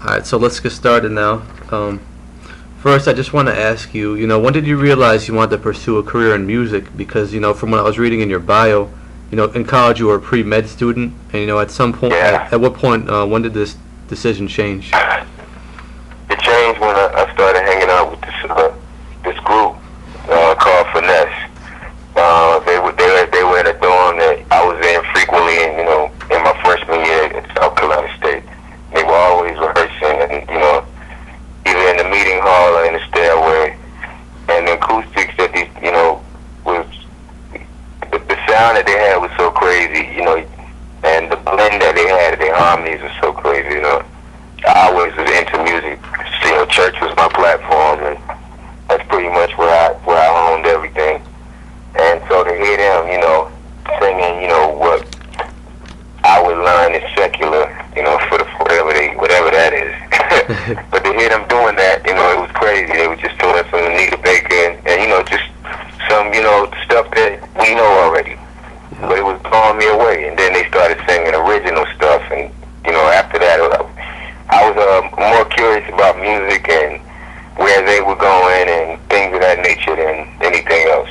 Alright, so let's get started now. First, I just want to ask you, when did you realize you wanted to pursue a career in music? Because, from what I was reading in your bio, in college you were a pre-med student, and, at some point, Yeah. at what point, when did this decision change? It changed when I started hanging out with this group called Finesse. They were in a dorm that I was in frequently, and in my freshman year at South Carolina State. They were always rehearsing, and either in the meeting hall or in the stairway. And the acoustics that these, was the sound that they had was so crazy, and the blend that they had, their harmonies was so crazy, I always was into music. So, church was my platform, and that's pretty much where I honed everything. And so to hear them, singing, what I would learn is secular, for whatever that is. But to hear them doing that, it was crazy. They were just doing some Anita Baker and just some, stuff that we know already. But it was blowing me away. And then they started singing original stuff, and after that, I was more curious about music and where they were going and things of that nature than anything else.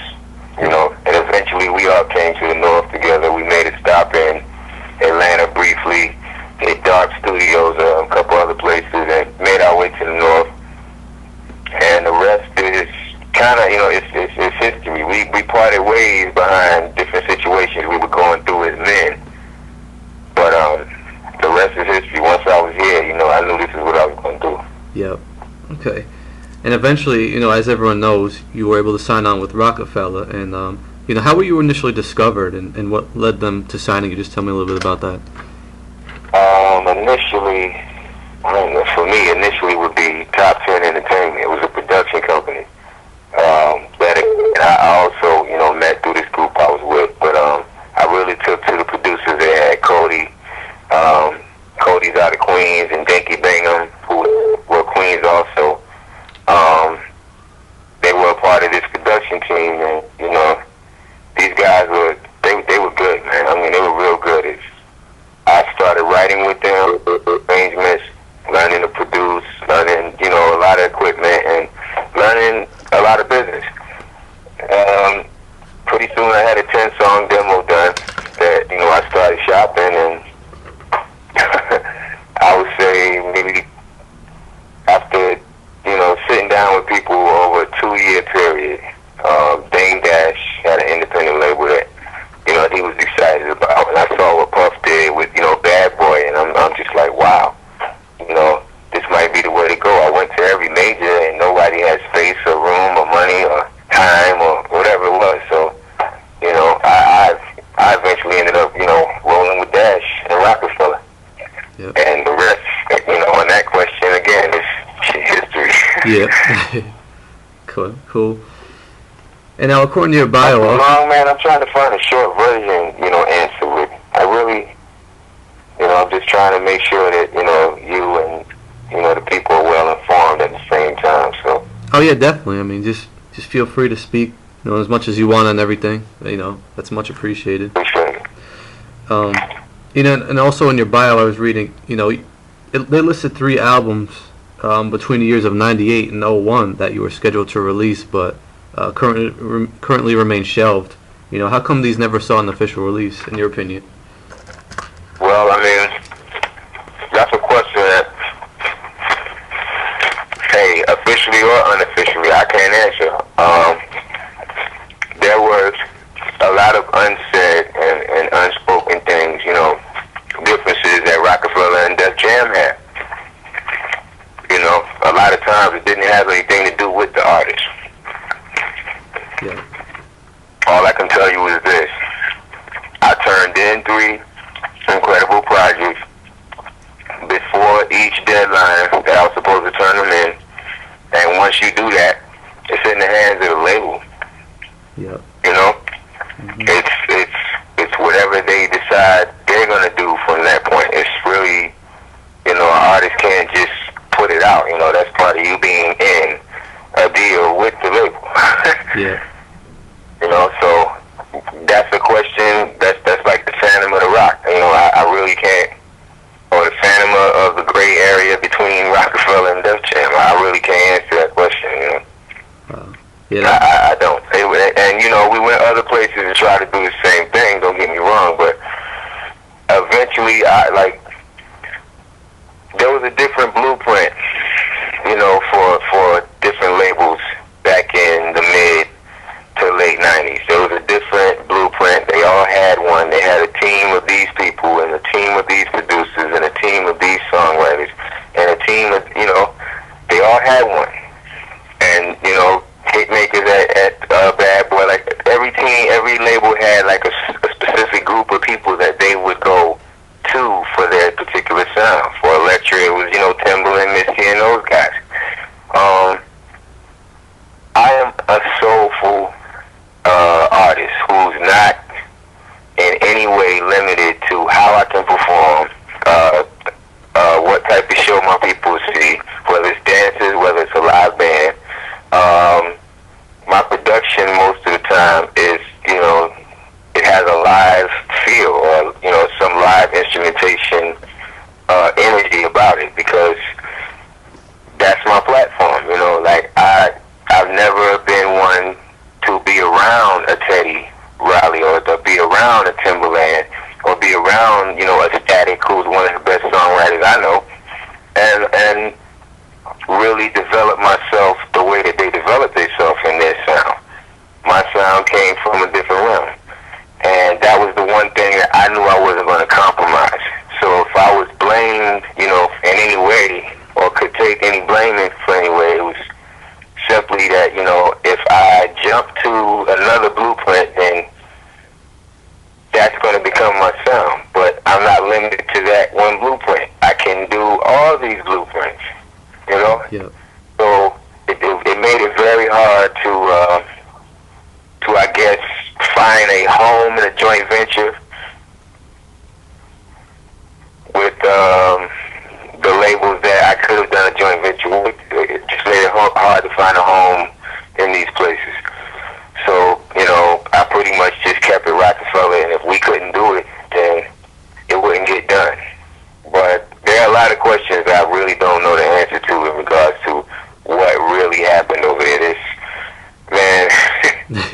And eventually we all came to the North together. We made a stop in Atlanta briefly, hit Dark Studios, a couple other places, and made our way to the North. And the rest is kind of, it's history. We parted ways behind different situations we were going through as men. But the rest is history. Once I was here, I knew this is what I was going to do. Yep. Okay. And eventually, as everyone knows, you were able to sign on with Roc-A-Fella. And, how were you initially discovered, and what led them to signing you? Just tell me a little bit about that. Initially, for me, would be Top 10 Entertainment. It was a production company. And I also, met through this group I was with. But I really took to the producers. They had Cody. Cody's out of Queens, and Dinky Bingham, who were Queens also. They were a part of this production team, and these guys they were good, man. I mean, they were real good. I started writing with them, arrangements, learning to produce, learning a lot of equipment, and learning a lot of business. Pretty soon I had a 10-song demo done that I started shopping, and I would say maybe after sitting down with people over a 2-year period, Dame Dash had an independent label that he was excited about, and I saw what Puff did with Bad Boy, and I'm just like, wow, this might be the way to go. I went to every major, and nobody had space or room or money or time or whatever it was. So I eventually ended up rolling with Dash and Roc-A-Fella. Yep. And the rest, on that question again, is history. Yeah. Cool. And now, according to your bio, long, man, I'm trying to find a short version, answer with. I really, I'm just trying to make sure that, you and, the people are well informed at the same time, so. Oh, yeah, definitely. I mean, just feel free to speak, as much as you want on everything. That's much appreciated. Appreciate it. And also in your bio, I was reading, they listed 3 albums between the years of 98 and 01 that you were scheduled to release, but currently remain shelved. How come these never saw an official release, in your opinion? Well, I mean, that's a question that, hey, officially or unofficially, I can't answer. There was a lot of unsaid and unspoken things, differences that Roc-A-Fella and Def Jam had. A lot of times it didn't have anything to do with the artist. Yeah. All I can tell you is this. I turned in 3 incredible projects before each deadline that I was supposed to turn them in. And once you do that, it's in the hands of the label. Yeah. Mm-hmm. It's whatever they decide they're gonna do from that point. It's really, an artist can't just put it out. That's part of you being in a deal with the label. Yeah. So that's a question. That's like the Phantom of the Rock. I really can't, or the Phantom of the gray area between Yeah. I don't. And you know, we went other places to try to do the same thing. Don't get me wrong, but eventually, there was a different blueprint, you know, for different labels back in the mid to late 90s. There was a different blueprint. They all had one. They had a team of these people and a team of these producers and a team of these songwriters and a team of, you know, they all had one. And, you know, hit makers at Bad Boy, like every team, every label had like a specific group of people that they would go to for their particular sound. For Electra, it was, you know, Timbaland, Missy, and those guys. I am a soulful artist who's not in any way limited to how I can perform, what type of show my people see, whether it's dances, whether it's a live band. My production most of the time is, you know, it has a live feel or, you know, some live instrumentation energy about it, because that's my platform, you know. Like I've never been one to be around a Teddy Riley or to be around a Timbaland or be around, you know, a Static, who's one of the best songwriters I know, and really develop myself the way that they develop themselves in their sound. My sound came from a different realm, and that was the one thing that I knew I wasn't going to compromise. So if I was blamed, you know, in any way, or could take any blame for any way, it was simply that, you know, if I jump to another blueprint, then that's going to become my sound. But I'm not limited to that one blueprint. I can do all these blueprints, you know? Yeah. So it made it very hard to I guess, find a home in a joint venture with the labels that I could have done a joint venture with. It just made it hard to find a home in these places. So, you know, I pretty much just kept it Roc-A-Fella, and if we couldn't do it, then it wouldn't get done. But there are a lot of questions that I really don't know the answer to in regards to what really happened over there. Man,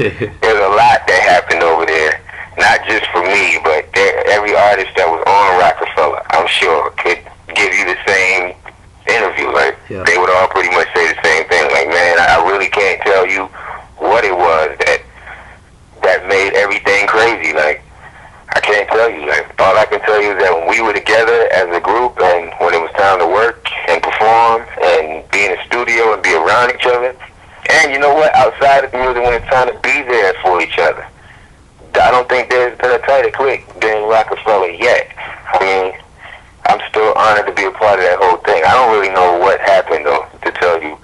there's a lot that happened over there. Not just for me, but every artist that was on Roc-A-Fella, I'm sure, could give you the same interview. Like, yeah. They would all pretty much say the same thing. Like, man, I really can't tell you what it was that made everything crazy. Like, I can't tell you. Like, all I can tell you is that when we were together as a group, and when it was time to work and perform and be in the studio and be around each other, and you know what, outside of the music, when it's time to be there for each other, I don't think there's been a tighter click than Roc-A-Fella yet. I mean, I'm still honored to be a part of that whole thing. I don't really know what happened, though, to tell you.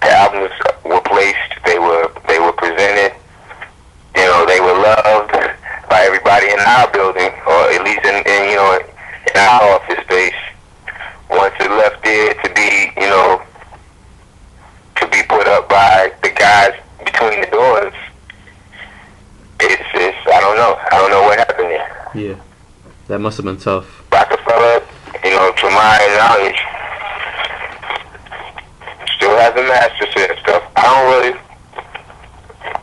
The albums were placed, they were presented, you know, they were loved by everybody in our building, or at least in you know, in our office space. Once it left there to be, you know, to be put up by the guys between the doors, it's I don't know what happened there. Yeah, that must have been tough. Roc-A-Fella, you know, to my knowledge, still hasn't mastered that stuff.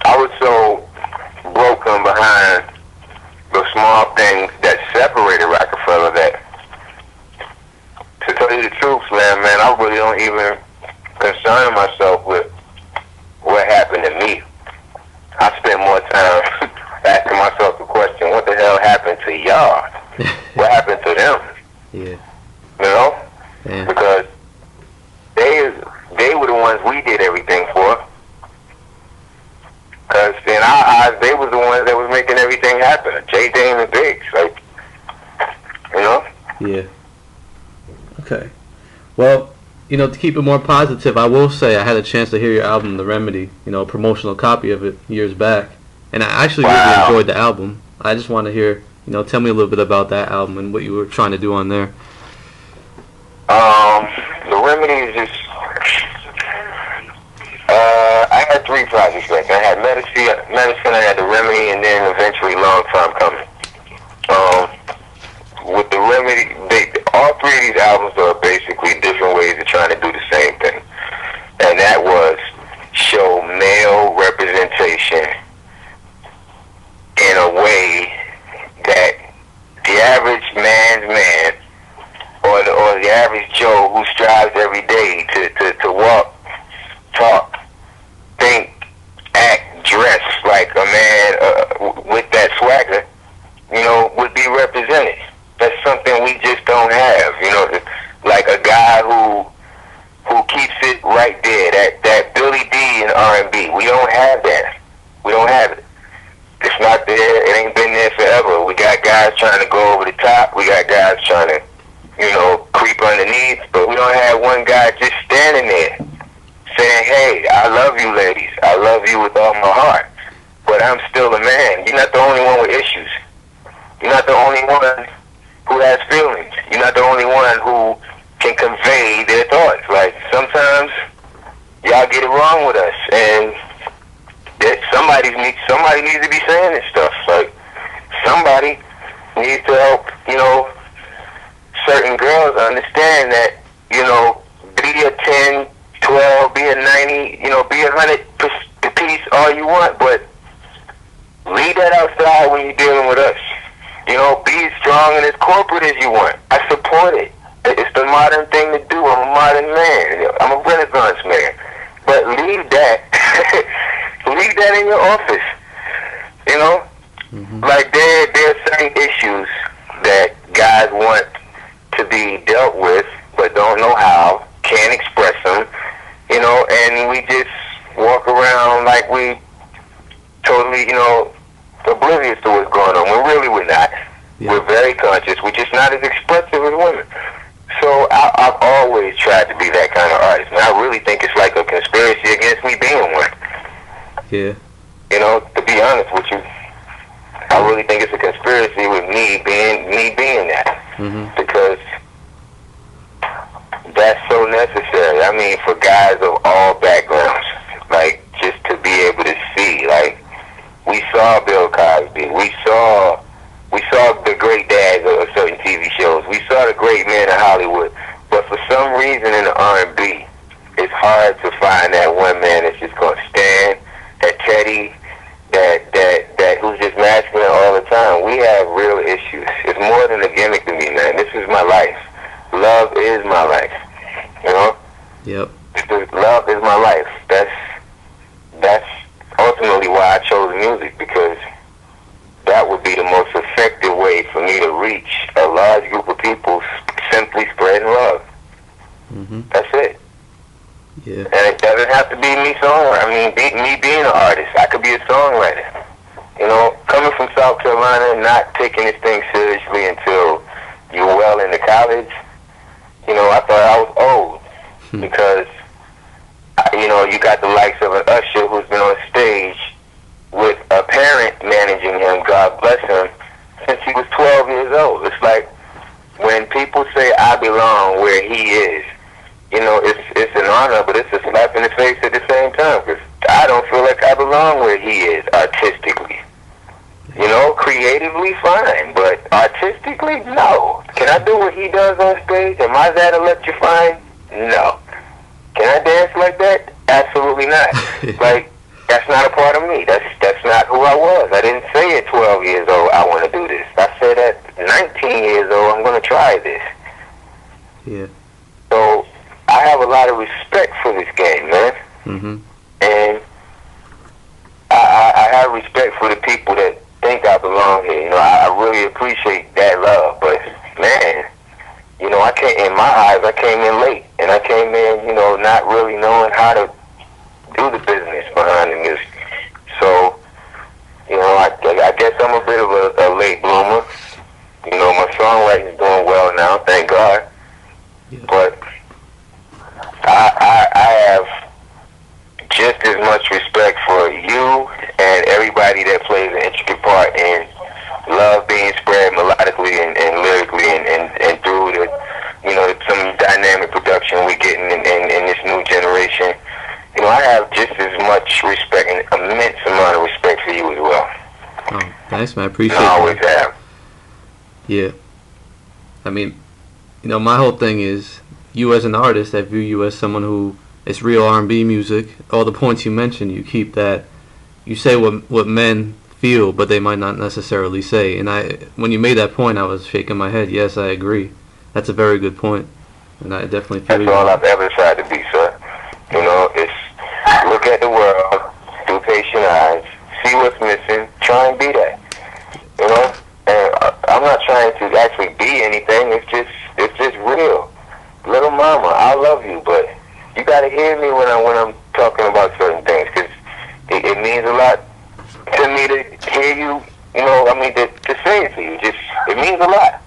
I was so broken behind the small things that separated Roc-A-Fella that, to tell you the truth, man, I really don't even concern myself with what happened to me. I spend more time asking myself the question, what the hell happened to y'all? What happened to them? Yeah. You know? Yeah. Because they were the ones we did everything for. Because in our eyes, they were the ones that was making everything happen. J. Dame and Biggs, like, you know? Yeah. Okay. Well, you know, to keep it more positive, I will say I had a chance to hear your album, The Remedy, you know, a promotional copy of it years back. And I actually really enjoyed the album. I just want to hear, you know, tell me a little bit about that album and what you were trying to do on there. The Remedy is just, I had 3 projects back. I had Medicine, I had The Remedy, and then eventually Long Time Coming. With The Remedy, all 3 of these albums are basically different ways of trying to do the same thing. And that was show male representation average Joe who strives every day to walk, talk, think, act, dress like a man with that swagger, would be represented. That's something we just don't have, like a guy who keeps it right there, that Billy D in R&B. We don't have that. We don't have it. It's not there. It ain't been there forever. We got guys trying to go over the top. We got guys trying to, creep underneath. But we don't have one guy just standing there saying, hey, I love you ladies. I love you with all my heart. But I'm still a man. You're not the only one with issues. You're not the only one who has feelings. You're not the only one who can convey their thoughts. Like, sometimes y'all get it wrong with us, and somebody needs to be saying this stuff. Like, somebody needs to help, certain girls understand that, be a 10, 12, be a 90, be 100 piece all you want, but leave that outside when you're dealing with us. Be as strong and as corporate as you want. I support it. It's the modern thing to do. I'm a modern man. I'm a Renaissance man. But leave that. Leave that in your office. Mm-hmm. Like there are certain issues that guys want to be dealt with, but don't know how, can't express them, and we just walk around like we totally, oblivious to what's going on. We're not. Yeah. We're very conscious. We're just not as expressive as women. So I've always tried to be that kind of artist, and I really think it's like a conspiracy against me being one. Yeah. To be honest with you, I really think it's a conspiracy with me being that. Mm-hmm. Because that's so necessary. I mean, for guys of all backgrounds, like, just to be able to see, like, we saw Bill Cosby, we saw the great dads of certain TV shows, we saw the great men of Hollywood, but for some reason in the R&B, it's hard to find that one man that's just going to stand, that Teddy, that who's just masculine all the time. We have real issues. It's more than a gimmick to me, man. This is my life. Love is my life. Yep. Love is my life. That's ultimately why I chose music, because that would be the most effective way for me to reach a large group of people simply spreading love. Mm-hmm. That's it. Yeah. And it doesn't have to be me me being an artist. I could be a songwriter. Coming from South Carolina, not taking this thing seriously until you're well into college, I thought I was old. Because, you got the likes of an Usher who's been on stage with a parent managing him, God bless him, since he was 12 years old. It's like, when people say I belong where he is, it's an honor, but it's a slap in the face at the same time, because I don't feel like I belong where he is artistically. Creatively, fine, but artistically, no. Can I do what he does on stage? Am I that electrifying? No. Can I dance like that? Absolutely not. Like, that's not a part of me. That's not who I was. I didn't say at 12 years old, I want to do this. I said at 19 years old, I'm going to try this. Yeah. So, I have a lot of respect for this game, man. Mm-hmm. And I have respect for the people that think I belong here. I really appreciate that love. But, man, in my eyes, I came in late. And I came in, not really knowing how to do the business behind the music. So, I guess I'm a bit of a late bloomer. My songwriting is doing well now, thank God. Yeah. But I have just as much respect for you and everybody that plays an intricate part in love being spread melodically and lyrically and through the, some dynamic production we're getting in this new generation. I have just as much respect, an immense amount of respect for you as well. Oh, thanks, man. I appreciate it. I always have. Yeah. I mean, my whole thing is, you as an artist, I view you as someone who, it's real R&B music. All the points you mentioned, you keep that. You say what men feel, but they might not necessarily say. And when you made that point, I was shaking my head. Yes, I agree. That's a very good point. And I definitely feel That's you. all I've ever tried to be, sir. You know, it's look at the world through patient eyes, see what's missing, try and be that. You know, and I'm not trying to actually be anything. It's just real. Little mama, I love you, but you gotta hear me when I'm talking about certain things, because it means a lot to me to hear you. You know, I mean, to say it to you, it means a lot.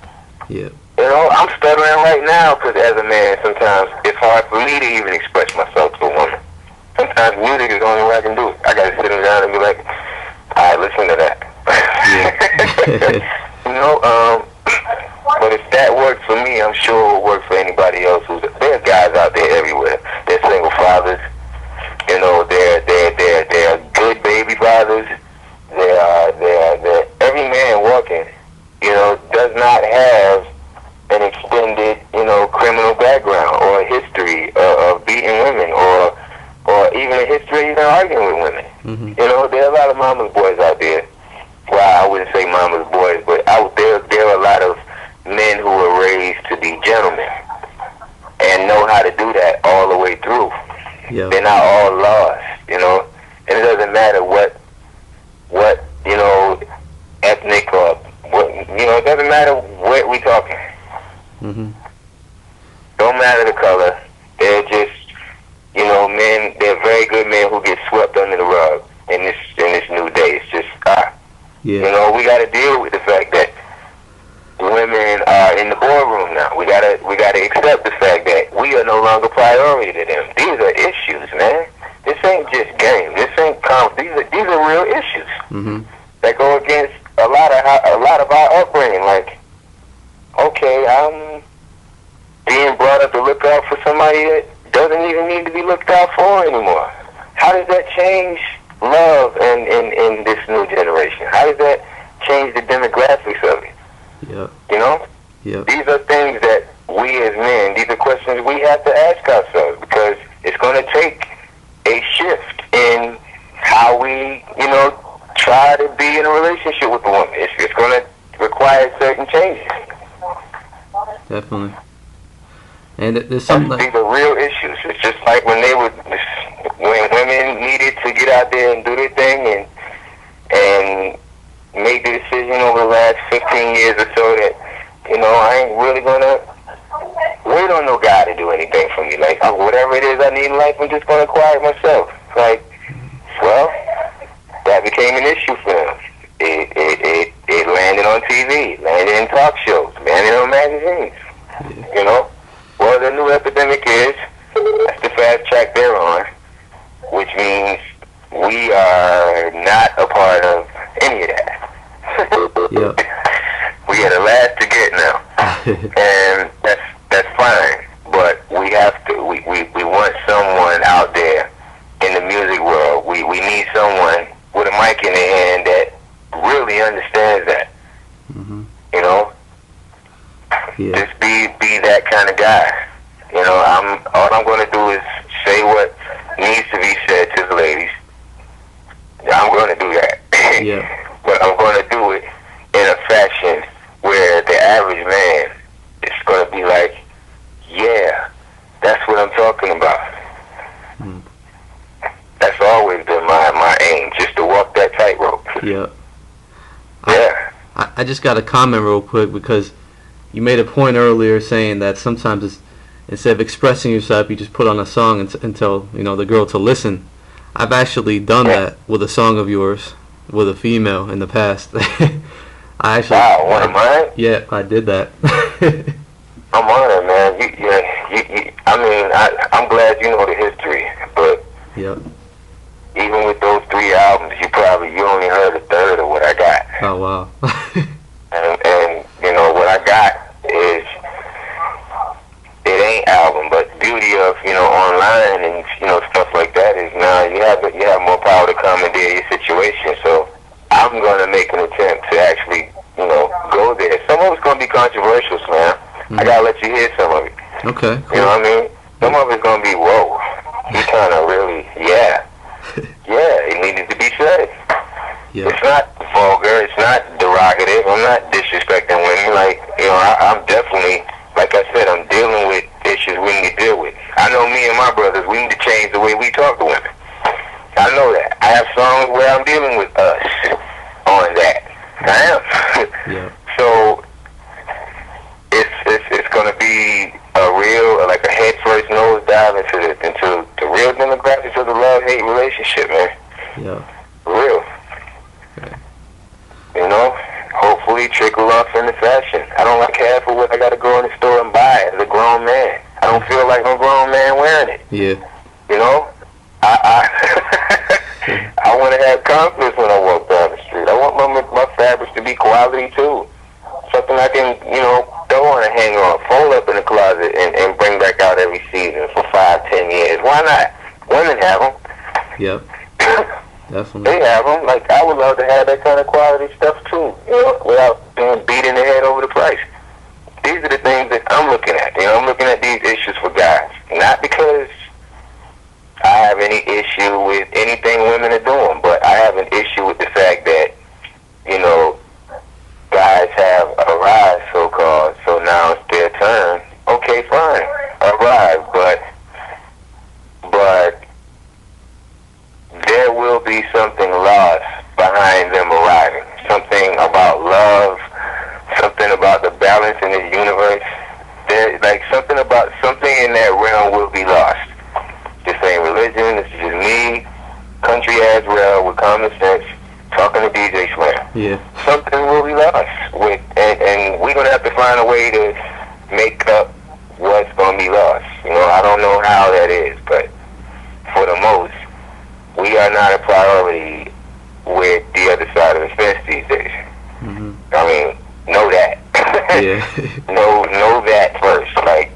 Yeah. You know, I'm stuttering right now because as a man, sometimes it's hard for me to even express myself to a woman. Sometimes music is the only way I can do it. I gotta sit down and be like, all right, listen to that. Yeah. You know, but if that works for me, I'm sure it will work for anybody else. There's guys out there everywhere. They're single fathers. You know, they're good baby fathers. They're every man walking, you know, does not have an extended, you know, criminal background or a history of beating women or even a history of arguing with women. Mm-hmm. You know, there are a lot of mama's boys out there. Well, I wouldn't say mama's boys, but there are a lot of men who were raised to be gentlemen and know how to do that all the way through. Yeah. They're not all lost, you know, and it doesn't matter what you know, ethnic or what, you know, it doesn't matter what we talking. Mm-hmm. Don't matter the color. They're just, you know, men. They're very good men who get swept under the rug in this new day. It's just Yeah. you know, we got to deal with the fact that women are in the boardroom now. We gotta accept the fact that we are no longer priority to them. These are issues, man. This ain't just game. This ain't these are real issues. Mm-hmm. That go against a lot of our upbringing. Like, okay, I'm being brought up to look out for somebody that doesn't even need to be looked out for anymore. How does that change love in this new generation? How does that change the demographics of it? Yeah. You know? Yeah. These are things that we as men, these are questions we have to ask ourselves, because it's going to take a shift in how we, you know, try to be in a relationship with a woman. It's going to require certain changes. Definitely. And there's something like, these are real issues. It's just like when women needed to get out there and do their thing and make the decision over the last 15 years or so that, you know, I ain't really gonna wait on no guy to do anything for me. Like, whatever it is I need in life, I'm just gonna acquire it myself. Like, well, that became an issue for them. It landed on TV, landed in talk shows, landed on magazines. You know? Well, the new epidemic is, that's the fast track they're on, which means we are not a part of any of that. yeah. We are the last to get now. And that's fine. But we have to, we want someone out there in the music world. We need someone with a mic in their hand that really understands that. Mm-hmm. You know? Yeah. Just be that kind of guy. You know, all I'm going to do is say what needs to be said to the ladies. I'm going to do that. Yeah. But I'm going to do it in a fashion where the average man is going to be like, yeah, that's what I'm talking about. Mm. That's always been my aim, just to walk that tightrope. Yeah. Yeah. I just got a comment real quick, because you made a point earlier saying that sometimes instead of expressing yourself, you just put on a song and tell, you know, the girl to listen. I've actually done that with a song of yours with a female in the past. I actually. Wow, one of mine? Yeah, I did that. I'm honored, man. I mean, I'm glad you know the history, but Yep. even with those 3 albums, you only heard a third of what I got. Oh wow. and you know what I got is, it ain't album, but the beauty of, you know, online and, you know, stuff like that is now you have more power to commandeer your situation. So I'm gonna make an attempt to actually, you know, go there. Some of it's gonna be controversial, man. I gotta let you hear some of it. Okay. Cool. You know what I mean? Some of it's gonna be, whoa, he kind of really, yeah, it needed to be said. Yeah. It's not vulgar. It's not derogative. I'm not disrespecting women. Like, you know, I'm definitely, like I said, I'm dealing with issues my brothers, we need to change the way we talk to women. I know that. I have songs where I'm dealing with us on that. I am. Yeah. So it's going to be a real, like a head first nose dive into the real demographics of the love-hate relationship, man. Yeah. Real. Okay. You know, hopefully trickle off into fashion. I don't like half of what I got to go in the store and buy as a grown man. I don't feel like no grown man wearing it. Yeah. You know, I want to have confidence when I walk down the street. I want my fabrics to be quality too. Something I can, you know, throw on a hanger on, fold up in the closet, and bring back out every season for 5-10 years. Why not? Women have them. Yep. Definitely. They have them. Like, I would love to have that kind of quality stuff too, you know, without being beating the head over the price. These are the things that I'm looking at. You know, I'm looking at these issues for guys. Not because I have any issue with anything women are doing, but I have an issue with the fact that, you know, guys have arrived, so-called, so now it's their turn. Okay, fine, arrived, but there will be something lost behind them arriving. Something about love, something about the balance in the universe. There, like something in that realm will be lost. This ain't religion. This is just me, country ass Rell with common sense, talking to DJ Slam. Yeah. Something will be lost with, and we're gonna have to find a way to make up what's gonna be lost. You know, I don't know how that is, but for the most, we are not a priority with the other side of the fence these days. Mm-hmm. I mean, know that. Yeah. know that first. Like,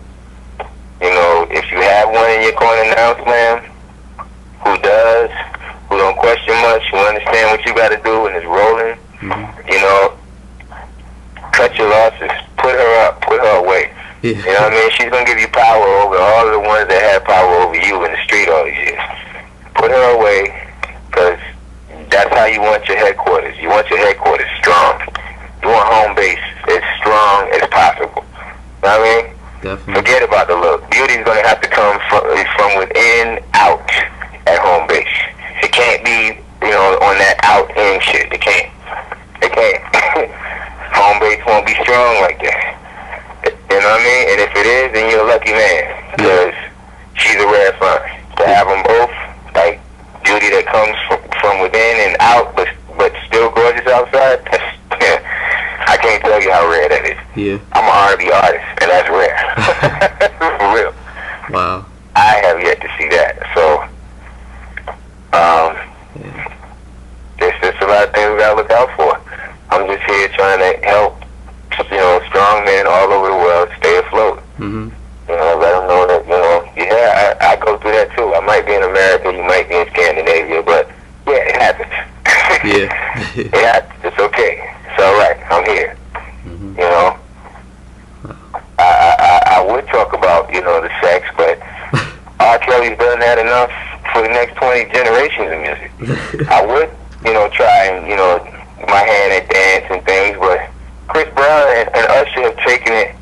you know, if you have one in your corner now, Slam, who don't question much, who understand what you got to do and is rolling, you know, cut your losses, put her up, put her away. Yeah. You know what I mean? She's going to give you power over all of the ones that have power over you in the street all these years. Put her away, because that's how you want your headquarters. You want your headquarters strong. You want home base as strong as possible. You know what I mean? Definitely. Forget about the look. Beauty's going to have to come from within out at home base. It can't be, you know, on that out-in shit. It can't. It can't. Home base won't be strong like that. You know what I mean? And if it is, then you're a lucky man, because she's a rare find. To have them both, like beauty that comes from within and out, but still gorgeous outside, I can't tell you how rare that is. Yeah. I'm an R&B artist, and that's rare. For real. Wow. I have yet to see that. So, there's just a lot of things we gotta look out for. I'm just here trying to help, you know, strong men all over the world stay afloat. Mm-hmm. You know, let them know that, you know, yeah, I go through that too. I might be in America, you might be in Scandinavia, but yeah, it happens. Yeah. It happens. It's okay. It's all right. I'm here. Mm-hmm. You know, I would talk about, you know, the sex, but R. Kelly's done that enough for the next 20 generations of music. I would, you know, try and, you know, my hand at dance and things, but Chris Brown and Usher have taken it,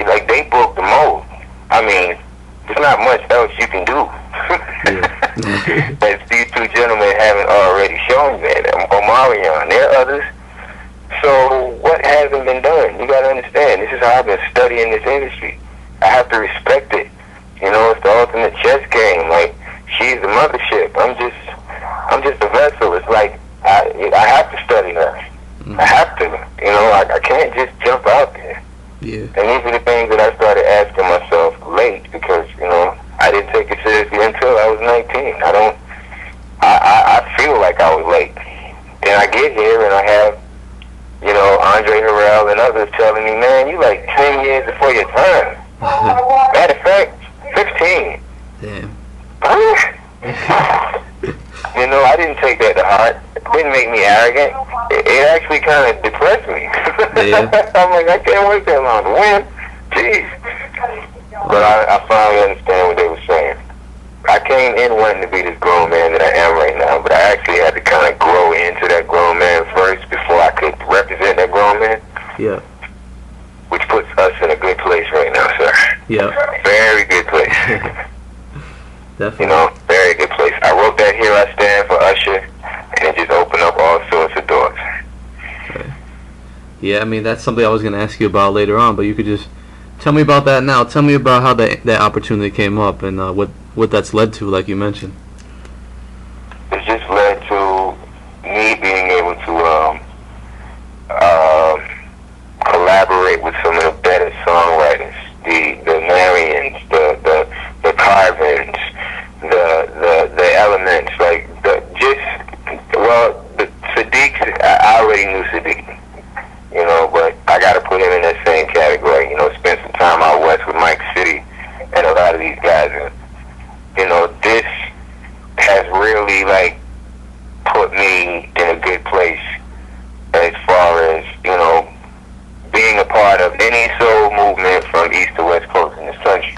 like, they broke the mold. I mean, there's not much else you can do. As these two gentlemen haven't already shown you, man. Omarion, there are others. So what hasn't been done? You gotta understand, this is how I've been studying this industry. I have to respect it. You know, it's the ultimate chess game. Like, she's the mothership. I'm just a vessel. It's like I have to study her. I have to. You know, I can't just jump out there. Yeah. And these are the things that I started asking myself late, because, you know, I didn't take it seriously until I was 19. I feel like I was late. Then I get here and I have, you know, Andre Harrell and others telling me, man, you like 10 years before your time. Matter of fact, 15. Damn. You know, I didn't take that to heart. It didn't make me arrogant. It actually kind of depressed me. Yeah. I'm like, I can't wait that long to win. Jeez. But I finally understand what they were saying. I came in wanting to be this grown man that I am right now, but I actually had to kind of grow into that grown man first before I could represent that grown man. Yeah. Which puts us in a good place right now, sir. Yeah. Very good place. Definitely. Very good place. I wrote that Here I Stand for Usher, and it just opened up all sorts of doors. Okay. Yeah, I mean, that's something I was going to ask you about later on, but you could just tell me about that now. Tell me about how that opportunity came up and what that's led to, like you mentioned. It's just led to me being able to collaborate with some of the better songwriters, the Marians, the Carvins, the Elements, like the Sadiq. I already knew Sadiq, but I got to put him in that same category. Spent some time out west with Mike City and a lot of these guys, and this has really put me in a good place as far as being a part of any soul movement from East to West Coast in this country.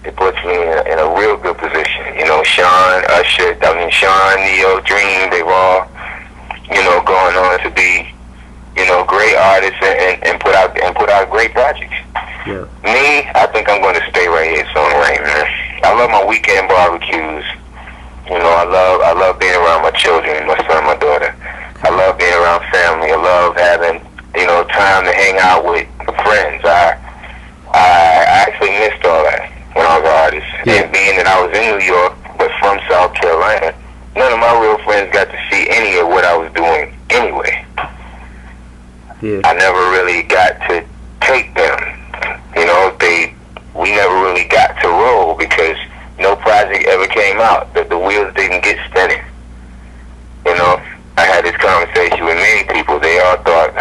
It puts me in a real good position. Sean, Usher, Sean, Neo, Dream, they've all, going on to be, great artists and put out great projects. Yeah. Me, I think I'm going to stay right here songwriting, man. I love my weekend barbecues. I love being around my children, my son, my daughter. I love being around family. I love having, time to hang out with friends. I actually missed all that when I was an artist. Yeah. And being that I was in New York, but from South Carolina, none of my real friends got to see any of what I was doing anyway. Yeah. I never really got to take them. We never really got to roll because no project ever came out. The wheels didn't get spinning. I had this conversation with many people. They all thought,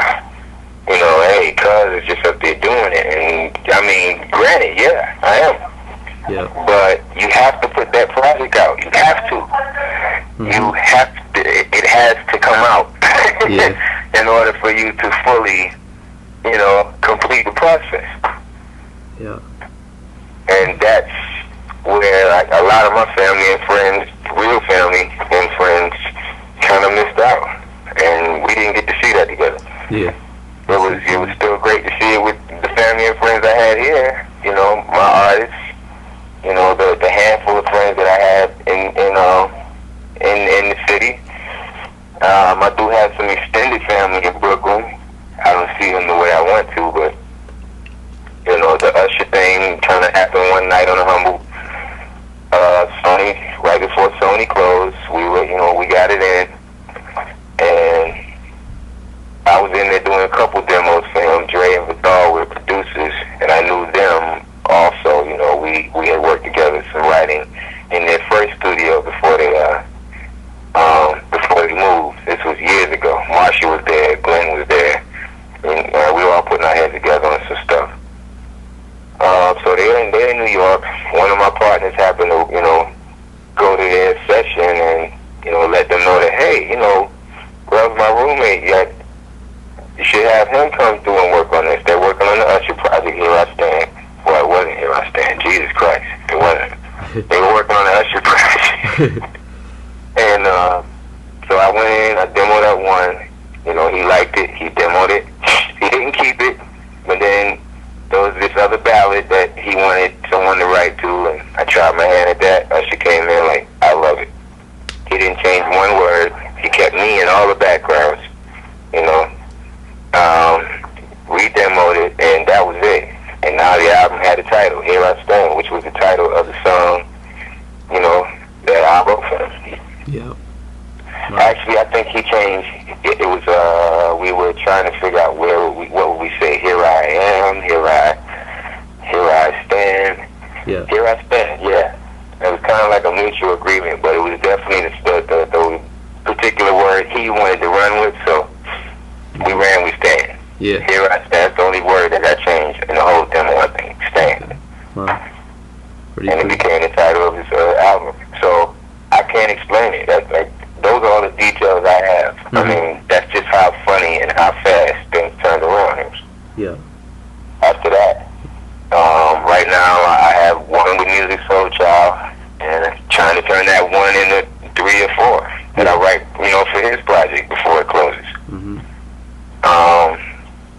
hey, cuz is just up there doing it. And I mean, granted, yeah, I am. Yeah. But you have to put that project out. You have to. Mm-hmm. You have to. It has to come out. Yeah. In order for you to fully, complete the process. Yeah. And that's where a lot of my family and friends, real family and friends, kind of missed out, and we didn't get to see that together. Yeah. It was still great to see it with the family and friends I had here. My artists. The handful of friends that I had in the city. I do have some extended family in Brooklyn. I don't see them the way I want to, but the Usher thing kind of happened one night on a humble. Sony, right before Sony closed, we got it in, and I was in there doing a couple demos for him. Dre and Vidal were producers, and I knew them also. We had worked together some writing in their first studio before they moved. This was years ago. Marsha was there, Glenn was there, and we were all putting our heads together on some stuff. So they're in New York. One of my partners happened to, go to their session and, let them know that, hey, Rell's my roommate. You should have him come through and work on this. They're working on the Usher project, Here I Stand. Well, it wasn't Here I Stand. Jesus Christ. It wasn't. They were working on the Usher project. And so I went in, I demoed that one. He liked it. He demoed it. He didn't keep it, but then there was this other ballad that he wanted someone to write to, and I tried my hand at that. Usher came in like, I love it. He didn't change one word. He kept me in all the backgrounds, re-demoed it, and that was it. And now the album had a title, Here I Stand, which was the title of the song, that I wrote for him. Yeah. Actually, I think he changed. It was we were trying to figure out what would we say. Here I am. Here I stand. Yeah. Here I stand. Yeah. It was kind of like a mutual agreement, but it was definitely the particular word he wanted to run with. So we ran with stand. Yeah. Here I stand. That's the only word that got changed in the whole demo. I think stand. Wow. Pretty And cool. it became the title of his album. So I can't explain it. That's like. Those are all the details I have. Mm-hmm. I mean, that's just how funny and how fast things turned around. Yeah. After that, right now I have one with Music Soul Child, and trying to turn that one into 3 or 4 that I write, for his project before it closes. Mm-hmm.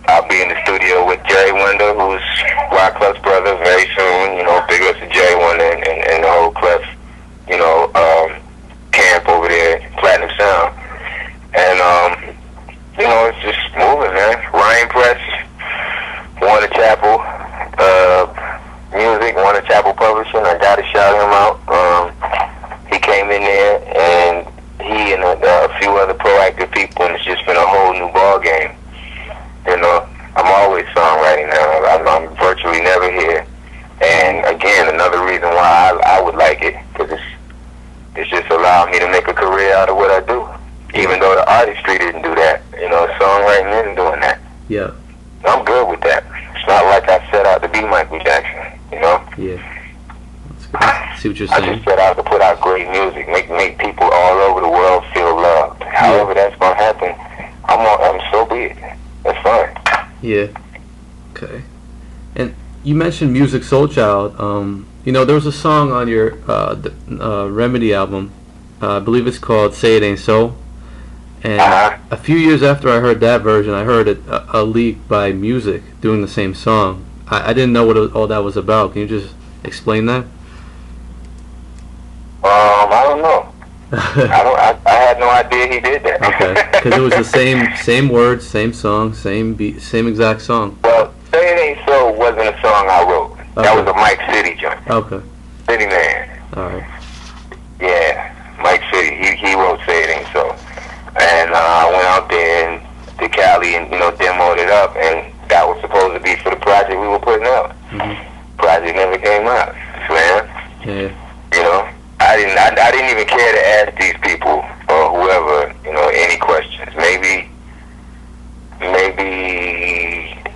I'll be in the studio with Jerry Wonder, who's Roc-A-Fella's brother, very soon. Big ups to Jerry Wonder and the whole Clef I would like it because it's just allowed me to make a career out of what I do. Even though the artistry didn't do that, songwriting isn't doing that. Yeah. I'm good with that. It's not like I set out to be Michael Jackson, Yeah. That's good. I see what you're saying. I just set out to put out great music, make people all over the world feel loved. However that's gonna happen, I'm so be it. That's fine. Yeah. Okay. And you mentioned Music Soul Child. There was a song on your Remedy album. I believe it's called "Say It Ain't So." And a few years after I heard that version, I heard a leak by Music doing the same song. I didn't know what all that was about. Can you just explain that? I don't know. I had no idea he did that. Okay, because it was the same words, same song, same beat, same exact song. Well, "Say It Ain't So" wasn't a song I wrote. Okay. That was a Mike City joint. Okay. City Man. All right. Yeah, Mike City. He wrote "Say It Ain't So." And I went out there to Cali and demoed it up, and that was supposed to be for the project we were putting out. Project never came out, man. Yeah. I didn't even care to ask these people or whoever any questions. Maybe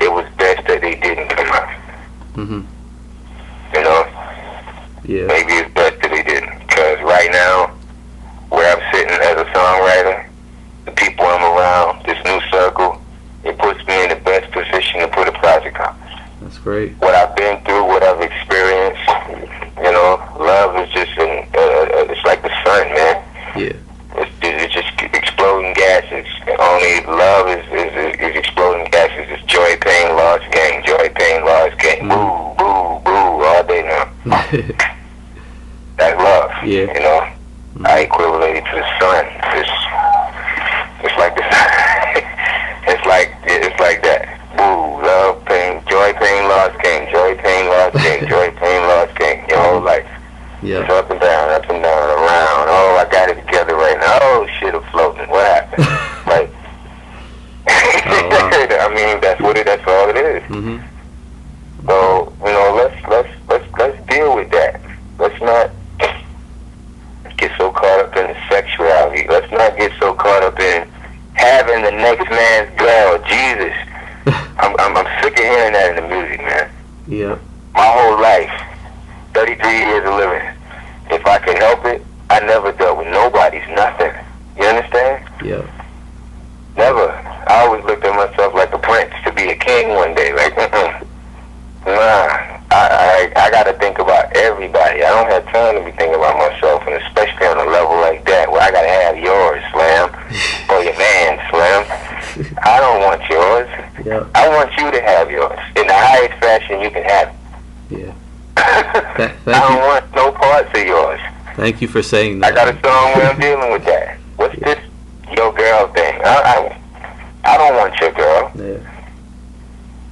it was best that they didn't come out. Yeah. Maybe it's best that they didn't, because right now where I'm sitting as a songwriter, the people I'm around, this new circle, it puts me in the best position to put a project out. That's great. What I've been through, what I've experienced, love is just it's like the sun, man. Yeah. It's just exploding gases. Only love is exploding gases. It's joy, pain, loss, gain. Joy, pain, loss, gain. Boo, boo, boo, all day now. That's love. Yeah. I equivalent it to the sun. It's like the sun. it's like that. Boo, love, pain, joy, pain, loss, gain. Joy, pain, loss, gain. Joy, pain, loss, gain. Your whole life. Yeah. It's up and down, around. Oh, I got it together right now. Oh, shit, I'm floating. What happened? Like, I mean, that's all it is. So, let's deal with that. Let's not get so caught up in the sexuality. Let's not get so caught up in having the next man's girl. Jesus, I'm sick of hearing that in the music, man. Yeah. My whole life, 33 years of living. If I could help it, I never dealt with nobody's nothing. You understand? Yeah. Never. I always looked at myself like a prince to be a king one day. Like, nah. I got to think about everybody. I don't have time to be thinking about myself, and especially on a level like that where I got to have yours, Slam, or your man, Slam. I don't want yours. Yeah. I want you to have yours in the highest fashion you can have it. Yeah. I don't want no parts of yours. Thank you for saying that. I got a song where I'm dealing with that. What's this your girl thing? I don't want your girl. Yeah.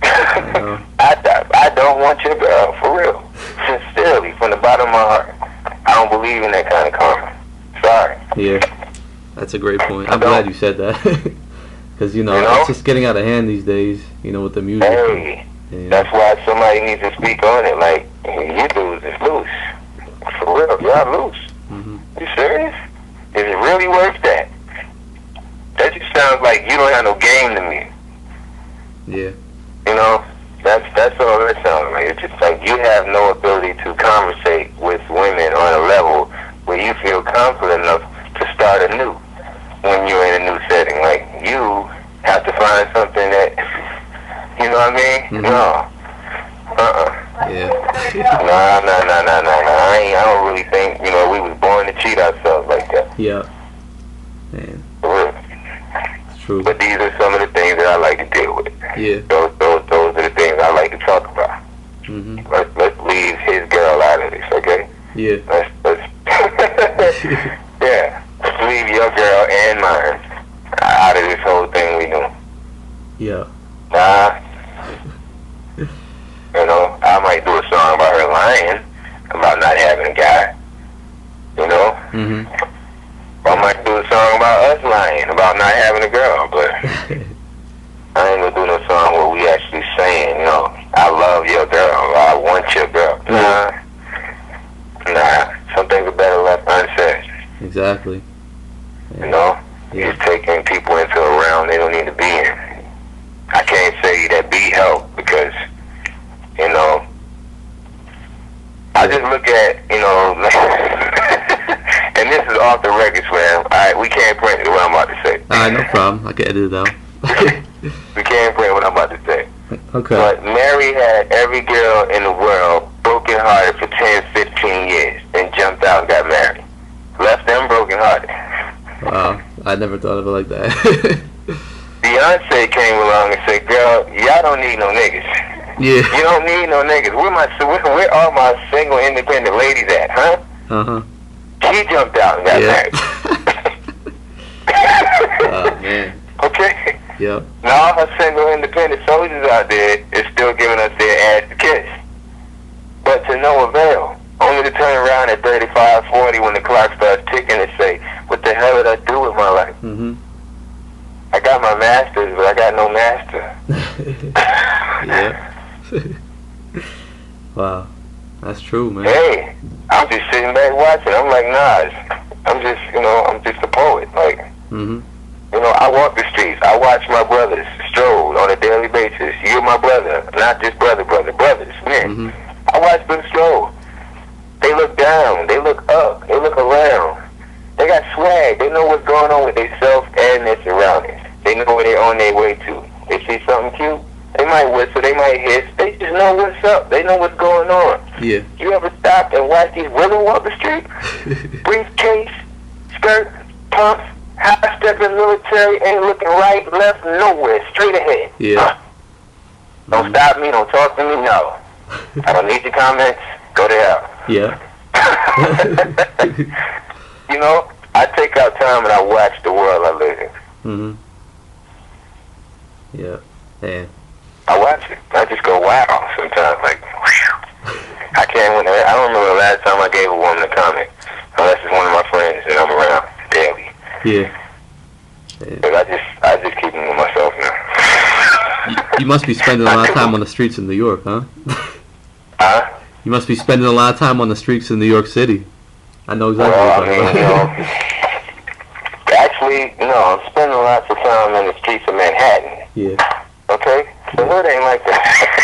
I don't want your girl, for real. Sincerely, from the bottom of my heart. I don't believe in that kind of karma. Sorry. Yeah. That's a great point. I'm glad you said that. Because, it's just getting out of hand these days, with the music. Hey, that's why somebody needs to speak on it. Like, you dudes is loose. For real, y'all loose. You serious? Is it really worth that? That just sounds like you don't have no game to me. Yeah. That's all that sounds like. It's just like you have no ability to conversate with women on a level where you feel confident enough to start anew when you're in a new setting. Like, you have to find something that, you know what I mean? No. Yeah. Nah. I don't really think, we was born to cheat ourselves like that. Yeah. Man. For real. It's true. But these are some of the things that I like to deal with. Yeah. Those are the things I like to talk about. Let's leave his girl out of this, okay? Yeah. Let's yeah. Let's leave your girl and mine out of this whole thing we do. Yeah. Nah. I might do a song about her lying, about not having a guy. I might do a song about us lying, about not having a girl, but I ain't gonna do no song where we actually saying, I love your girl, or I want your girl. Nah. Exactly. You know, you're taking people into a realm they don't need to be in. I can't say that be help because, you know, I just look at, you know, and this is off the record, Slam. Alright, we can't print what I'm about to say. Alright, no problem. I can edit it out. We can't print what I'm about to say. Okay. But Mary had every girl in the world broken hearted for 10, 15 years and jumped out and got married. Left them broken hearted. Wow. I never thought of it like that. Beyonce came along and said, girl, y'all don't need no niggas. Yeah. You don't need no niggas. Where all my single independent ladies at, huh? Uh-huh. She jumped out and got married. Oh, man. Okay? Yep. Now all her single independent soldiers out there is still giving us their ass to kiss. But to no avail. Only to turn around at 35, 40 when the clock starts ticking and say, what the hell did I do with my life? Mm-hmm. I got my master's, but I got no master. Yeah. Wow. That's true, man. Hey, I'm just sitting back watching. I'm like, nah, I'm just a poet. Like, Mm-hmm. you know, I walk the streets. I watch my brothers stroll on a daily basis. You're my brother, not just brothers, man. Mm-hmm. I watch them stroll. They look down. They look up. They look around. They got swag. They know what's going on with themselves and their surroundings. They know where they're on their way to. They see something cute, they might whistle, they might hiss. They just know what's up. They know what's going on. Yeah. You ever stop and watch these women walk the street? Briefcase, skirt, pumps, high-stepping military, ain't looking right, left, nowhere, straight ahead. Yeah. Don't stop me, don't talk to me, no. I don't need your comments. Go to hell. Yeah. You know, I take out time and I watch the world I live in. Mm-hmm. Yeah. Yeah. I watch it. I just go, wow, sometimes. Like, whew. I don't remember the last time I gave a woman a comment. Unless it's one of my friends and I'm around daily. Yeah. But I just keep them to myself now. You must be spending a lot of time on the streets in New York, huh? Huh? You must be spending a lot of time on the streets in New York City. I know exactly Well, what you're talking about. actually, I'm spending lots of time in the streets of Manhattan. Yeah. Okay? The hood ain't like that.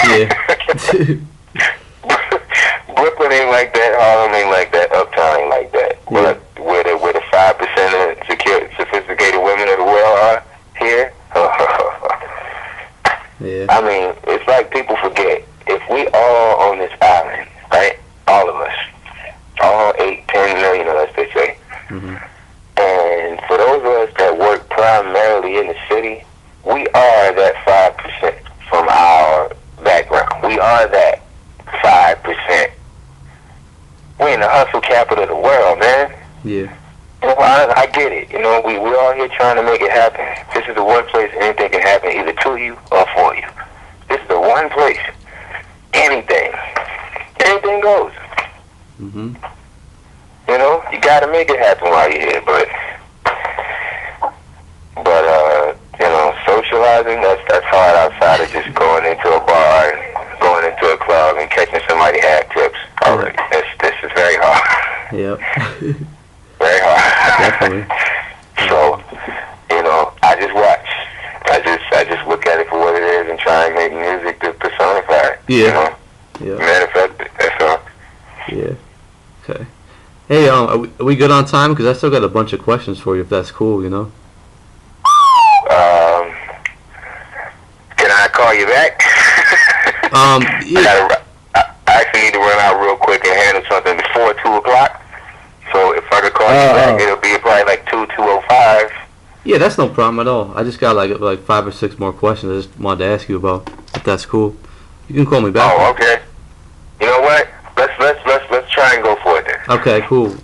Yeah. Brooklyn ain't like that. Harlem ain't like that. Uptown ain't like that. Yeah. Where the 5% of sophisticated women of the world are here. Yeah. I mean, it's like people forget. If we all on this island, right? All of us. All 8, 10 million of us, they say. Mm-hmm. And for those of us that work primarily in the city, we are that 5% from our background. We are that 5%. We're in the hustle capital of the world, man. Yeah. You know, I get it. You know, we're all here trying to make it happen. This is the one place anything can happen, either to you or for you. This is the one place. Anything goes. Mm-hmm. You know, you gotta make it happen while you're here, but socializing, that's hard outside of just going into a bar, going into a club and catching somebody hat tips already. This is very hard. Yep. Very hard. Definitely. So, I just watch. I just look at it for what it is and try and make music to personify it. Yeah. Yeah. Manifest it. That's all. Yeah. Okay. Hey, are we good on time? Because I still got a bunch of questions for you, if that's cool, Can I call you back? Yeah. I actually need to run out real quick and handle something before 2 o'clock. So if I could call you back, it'll be probably like 2:05. Yeah, that's no problem at all. I just got like 5 or 6 more questions I just wanted to ask you about, if that's cool. You can call me back. Oh, okay. You know what? Let's try and go for it then. Okay, cool.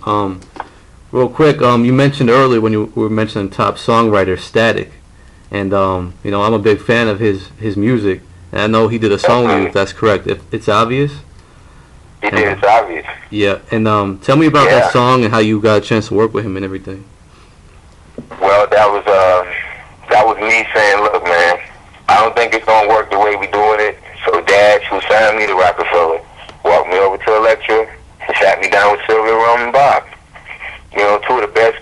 Real quick, you mentioned earlier when you were mentioning top songwriter Static, and I'm a big fan of his music, and I know he did a song with you, if that's correct. If It's Obvious. He did. It's obvious. Yeah, and tell me about that song and how you got a chance to work with him and everything. Well, that was me saying, look, man, I don't think it's gonna work the way we doing it. So Dad, who signed me to Roc-A-Fella, walked me over to a lecture and sat me down with Sylvia, Rome, and Bob. You know two of the best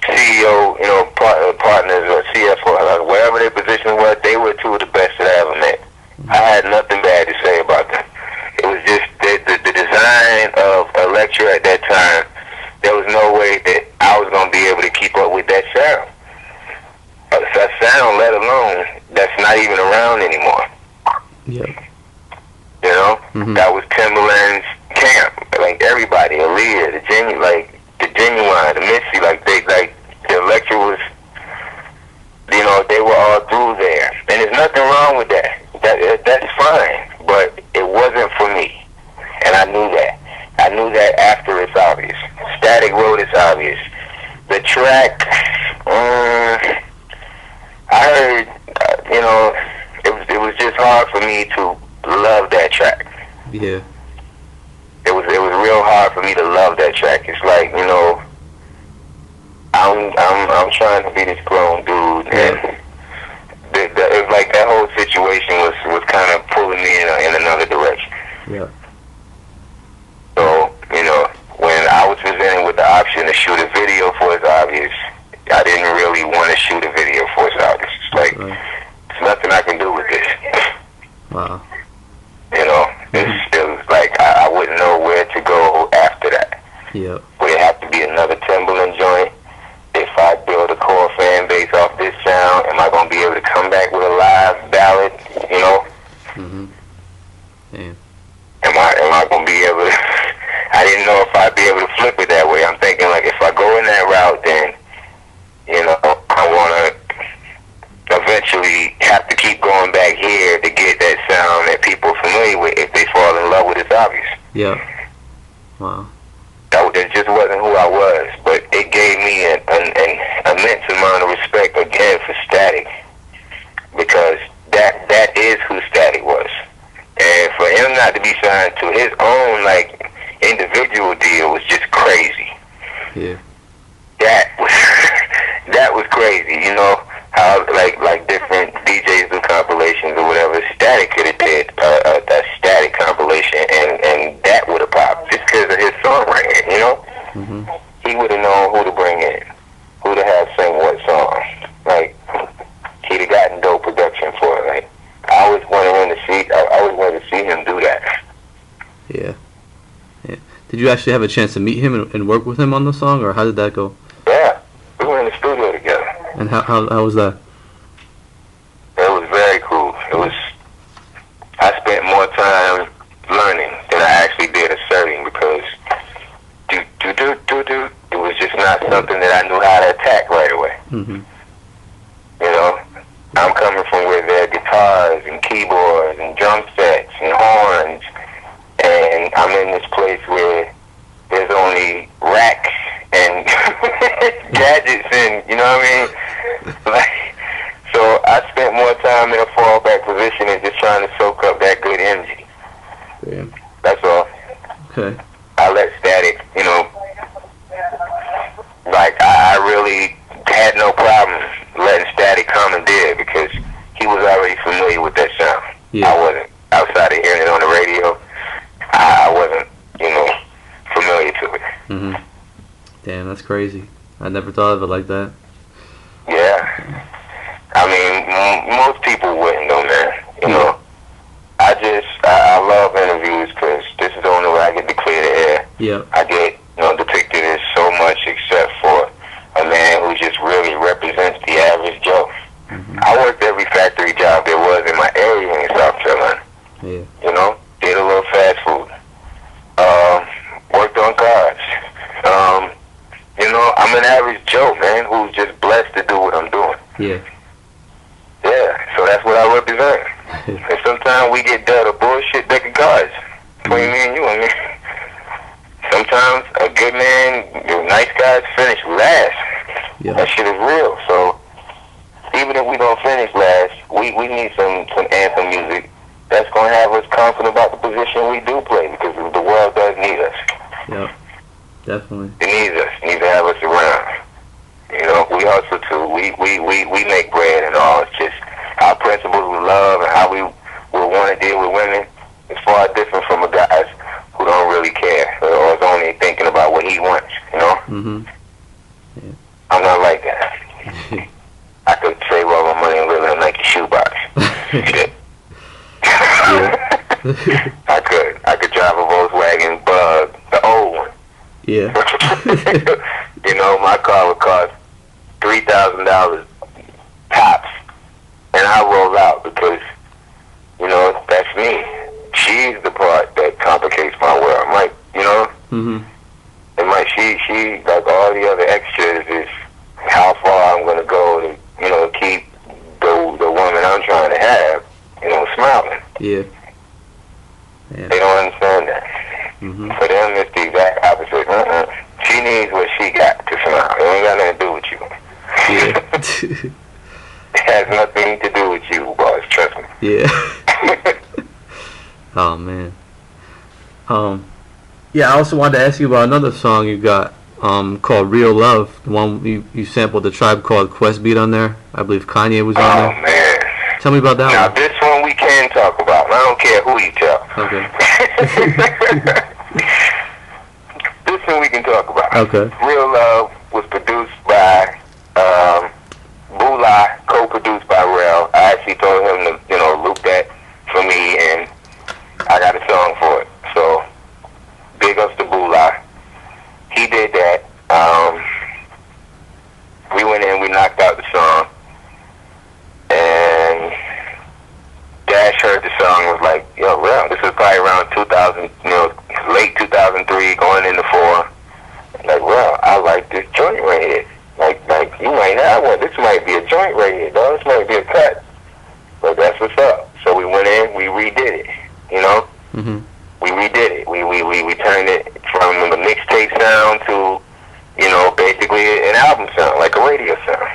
CEO, partners or CFO, wherever their position was, they were two of the best that I ever met. I had nothing bad to say about them. It was just the design of Electra at that time. There was no way that I was going to be able to keep up with that sound. That sound, let alone, that's not even around anymore. Yeah. You know? Mm-hmm. That was Timberland's camp. Like, everybody, Aaliyah, the Genuine, the Missy, the Electra was, they were all through there. And there's nothing wrong with that. That's fine. But it wasn't for me. And I knew that. I knew that after it's obvious. Static Road is obvious. The track, I heard, it was just hard for me to love that track. Yeah. It was real hard for me to love that track. It's like, I'm trying to be this grown dude, and it was like that whole situation was kind of pulling me in another direction. Yeah. So, when I was presented with the option to shoot a video for It's Obvious, I didn't really want to shoot a video for It's Obvious. It's like, there's nothing I can do with this. Wow. It was like I wouldn't know where to go after that. Yeah. Would it have to be another Timberland joint? If I build a core fan base off this sound, am I going to be able to come back with a live ballad, Mm-hmm. Damn. Am I going to be able to... I didn't know if I'd be able to flip it that way. I'm thinking, like, if I go in that route, then, I want to eventually have to keep going back here to get that sound that people are familiar with if they fall in love with It's Obvious. Yeah. Wow. That just wasn't who I was, but it gave me an immense amount of respect again for Static, because that is who Static was. And for him not to be signed to his own, individual deal was just crazy. Yeah. That was crazy, how different DJs do compilations or whatever. Static could have did a Static compilation, and that would have popped just because of his songwriting, Mm-hmm. He would have known who to bring in, who to have sing what song. He'd have gotten dope production for it. I always wanted to see him do that. Yeah. Did you actually have a chance to meet him and work with him on the song, or how did that go? Yeah, we were in the studio together. And how was that? It was very cool. I spent more time learning than I actually did asserting, because it was just not something that I knew how to attack right away. Mm-hmm. I'm coming from where there are guitars and keyboards and drum sets and horns, and I'm in this place where there's only racks and gadgets and, you know what I mean? So I spent more time in a fallback position and just trying to soak up that good energy. Damn. That's all. Okay. I let Static, I really had no problem letting Static commandeer, because he was already familiar with that sound. Yeah. I wasn't. Outside of hearing it on the radio, I wasn't, familiar to it. Mm-hmm. Damn, that's crazy. I never thought of it like that. Yeah. I mean, most people wouldn't though, man. I love interviews, because this is the only way I get to clear the air. Yeah. I get, depicted as so much except for a man who just really represents the average Joe. Mm-hmm. I worked every factory job there was in my area in South Carolina. Yeah. Did a little fast food. Worked on cars. I'm an average Joe, man, who's just blessed to do what I'm doing. Yeah. Yeah, so that's what I represent. And sometimes we get dealt a bullshit deck of cards between me and you. I mean, sometimes a good man, nice guys finish last. Yeah. That shit is real. So even if we don't finish last, we need some anthem music that's going to have us confident about the position we do play, because the world does need us. Yeah. Definitely. It needs us. It needs to have us around. We hustle too. We make bread and all. It's just our principles with love and how we will want to deal with women is far different from a guy who don't really care or is only thinking about what he wants. Mm-hmm. Yeah. I'm not like that. I could save all my money and live in a Nike shoebox. Shit. I could drive a Volkswagen Bug, the old one. Yeah. You know, my car would cost $3,000 tops, and I roll out because, you know, that's me. She's the part that complicates my world. I'm like, you know, and my she like all the other extras is how far I'm gonna go to, you know, keep the woman I'm trying to have, you know, smiling. Yeah. Yeah. They don't understand that. For them, it's the exact opposite. She needs what she got to smile. It ain't got nothing to do with you. Yeah. It has nothing to do with you, boss. Trust me. Yeah. Oh man. Yeah, I also wanted to ask you about another song you got called Real Love. The one you sampled the Tribe Called Quest beat on there. I believe Kanye was on there. Oh man. Tell me about that now, one. This one we can talk about. I don't care who you tell. Okay. This one we can talk about. Okay. Real Love was produced by Bula, co-produced by Rell. I actually told him to, you know, loop that for me, and I got a song for it. So, big ups to Bula. He did that. We went in, we knocked out the song, and Dash heard the song and was like, yo, Rell, this is probably around 2000, you know, late 2003, going into 4. Like, Rell, I like this joint right here. Like you might have one. This might be a joint right here, dog. This might be a cut. But that's what's up. So we went in, we redid it, you know? We redid it. We turned it from the mixtape sound to, you know, basically an album sound, like a radio sound.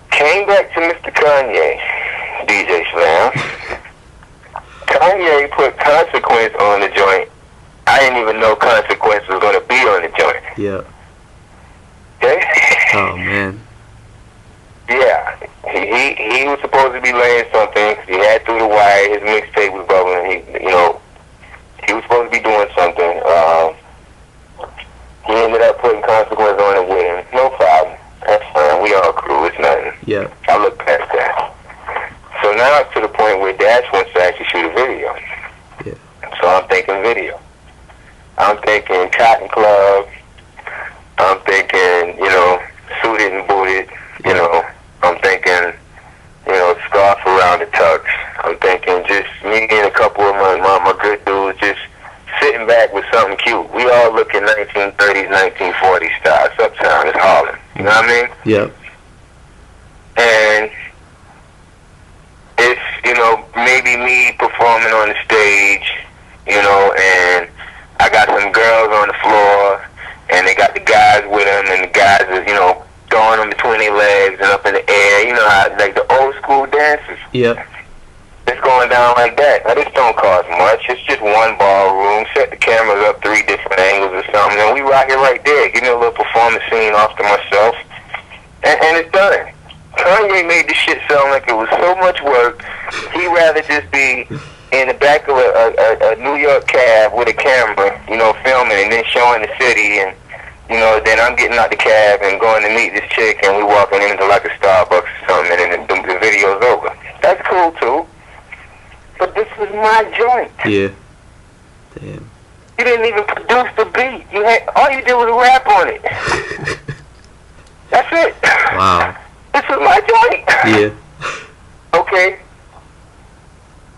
Came back to Mr. Kanye, DJ Slam. Kanye put Consequence on the joint. I didn't even know Consequence was going to be on the joint. Yeah. Okay? Oh man. Yeah. He was supposed to be laying something. He had through the wire. His mixtape was bubbling. He was supposed to be doing something. He ended up putting Consequence on it with him. No problem. That's fine. We all crew. It's nothing. Yeah. I look past that. So now it's to the point where Dash wants to actually shoot a video. Yeah. So I'm thinking video. I'm thinking Cotton Club. I'm thinking, you know, suited and booted. You know, I'm thinking, you know, scarf around the tux. I'm thinking just me and a couple of my good dudes just sitting back with something cute. We all look at 1930s, 1940s style. It's uptown. It's Harlem. You know what I mean? Yeah. And it's, you know, maybe me performing on the stage, you know, and I got some girls on the floor, and they got the guys with them, and the guys are, you know, throwing them between their legs and up in the air. You know how, like the old school dances. Yeah. It's going down like that. Now, this don't cost much. It's just one ballroom. Set the cameras up 3 different angles or something, and we rock it right there. Give me a little performance scene off to myself, and it's done. Kanye made this shit sound like it was so much work. He'd rather just be in the back of a New York cab with a camera, you know, filming and then showing the city, and, you know, then I'm getting out the cab and going to meet this chick, and we walking into like a Starbucks or something, and then the video's over. That's cool too. But this was my joint. Yeah. Damn. You didn't even produce the beat. All you did was rap on it. That's it. Wow. This was my joint. Yeah. Okay.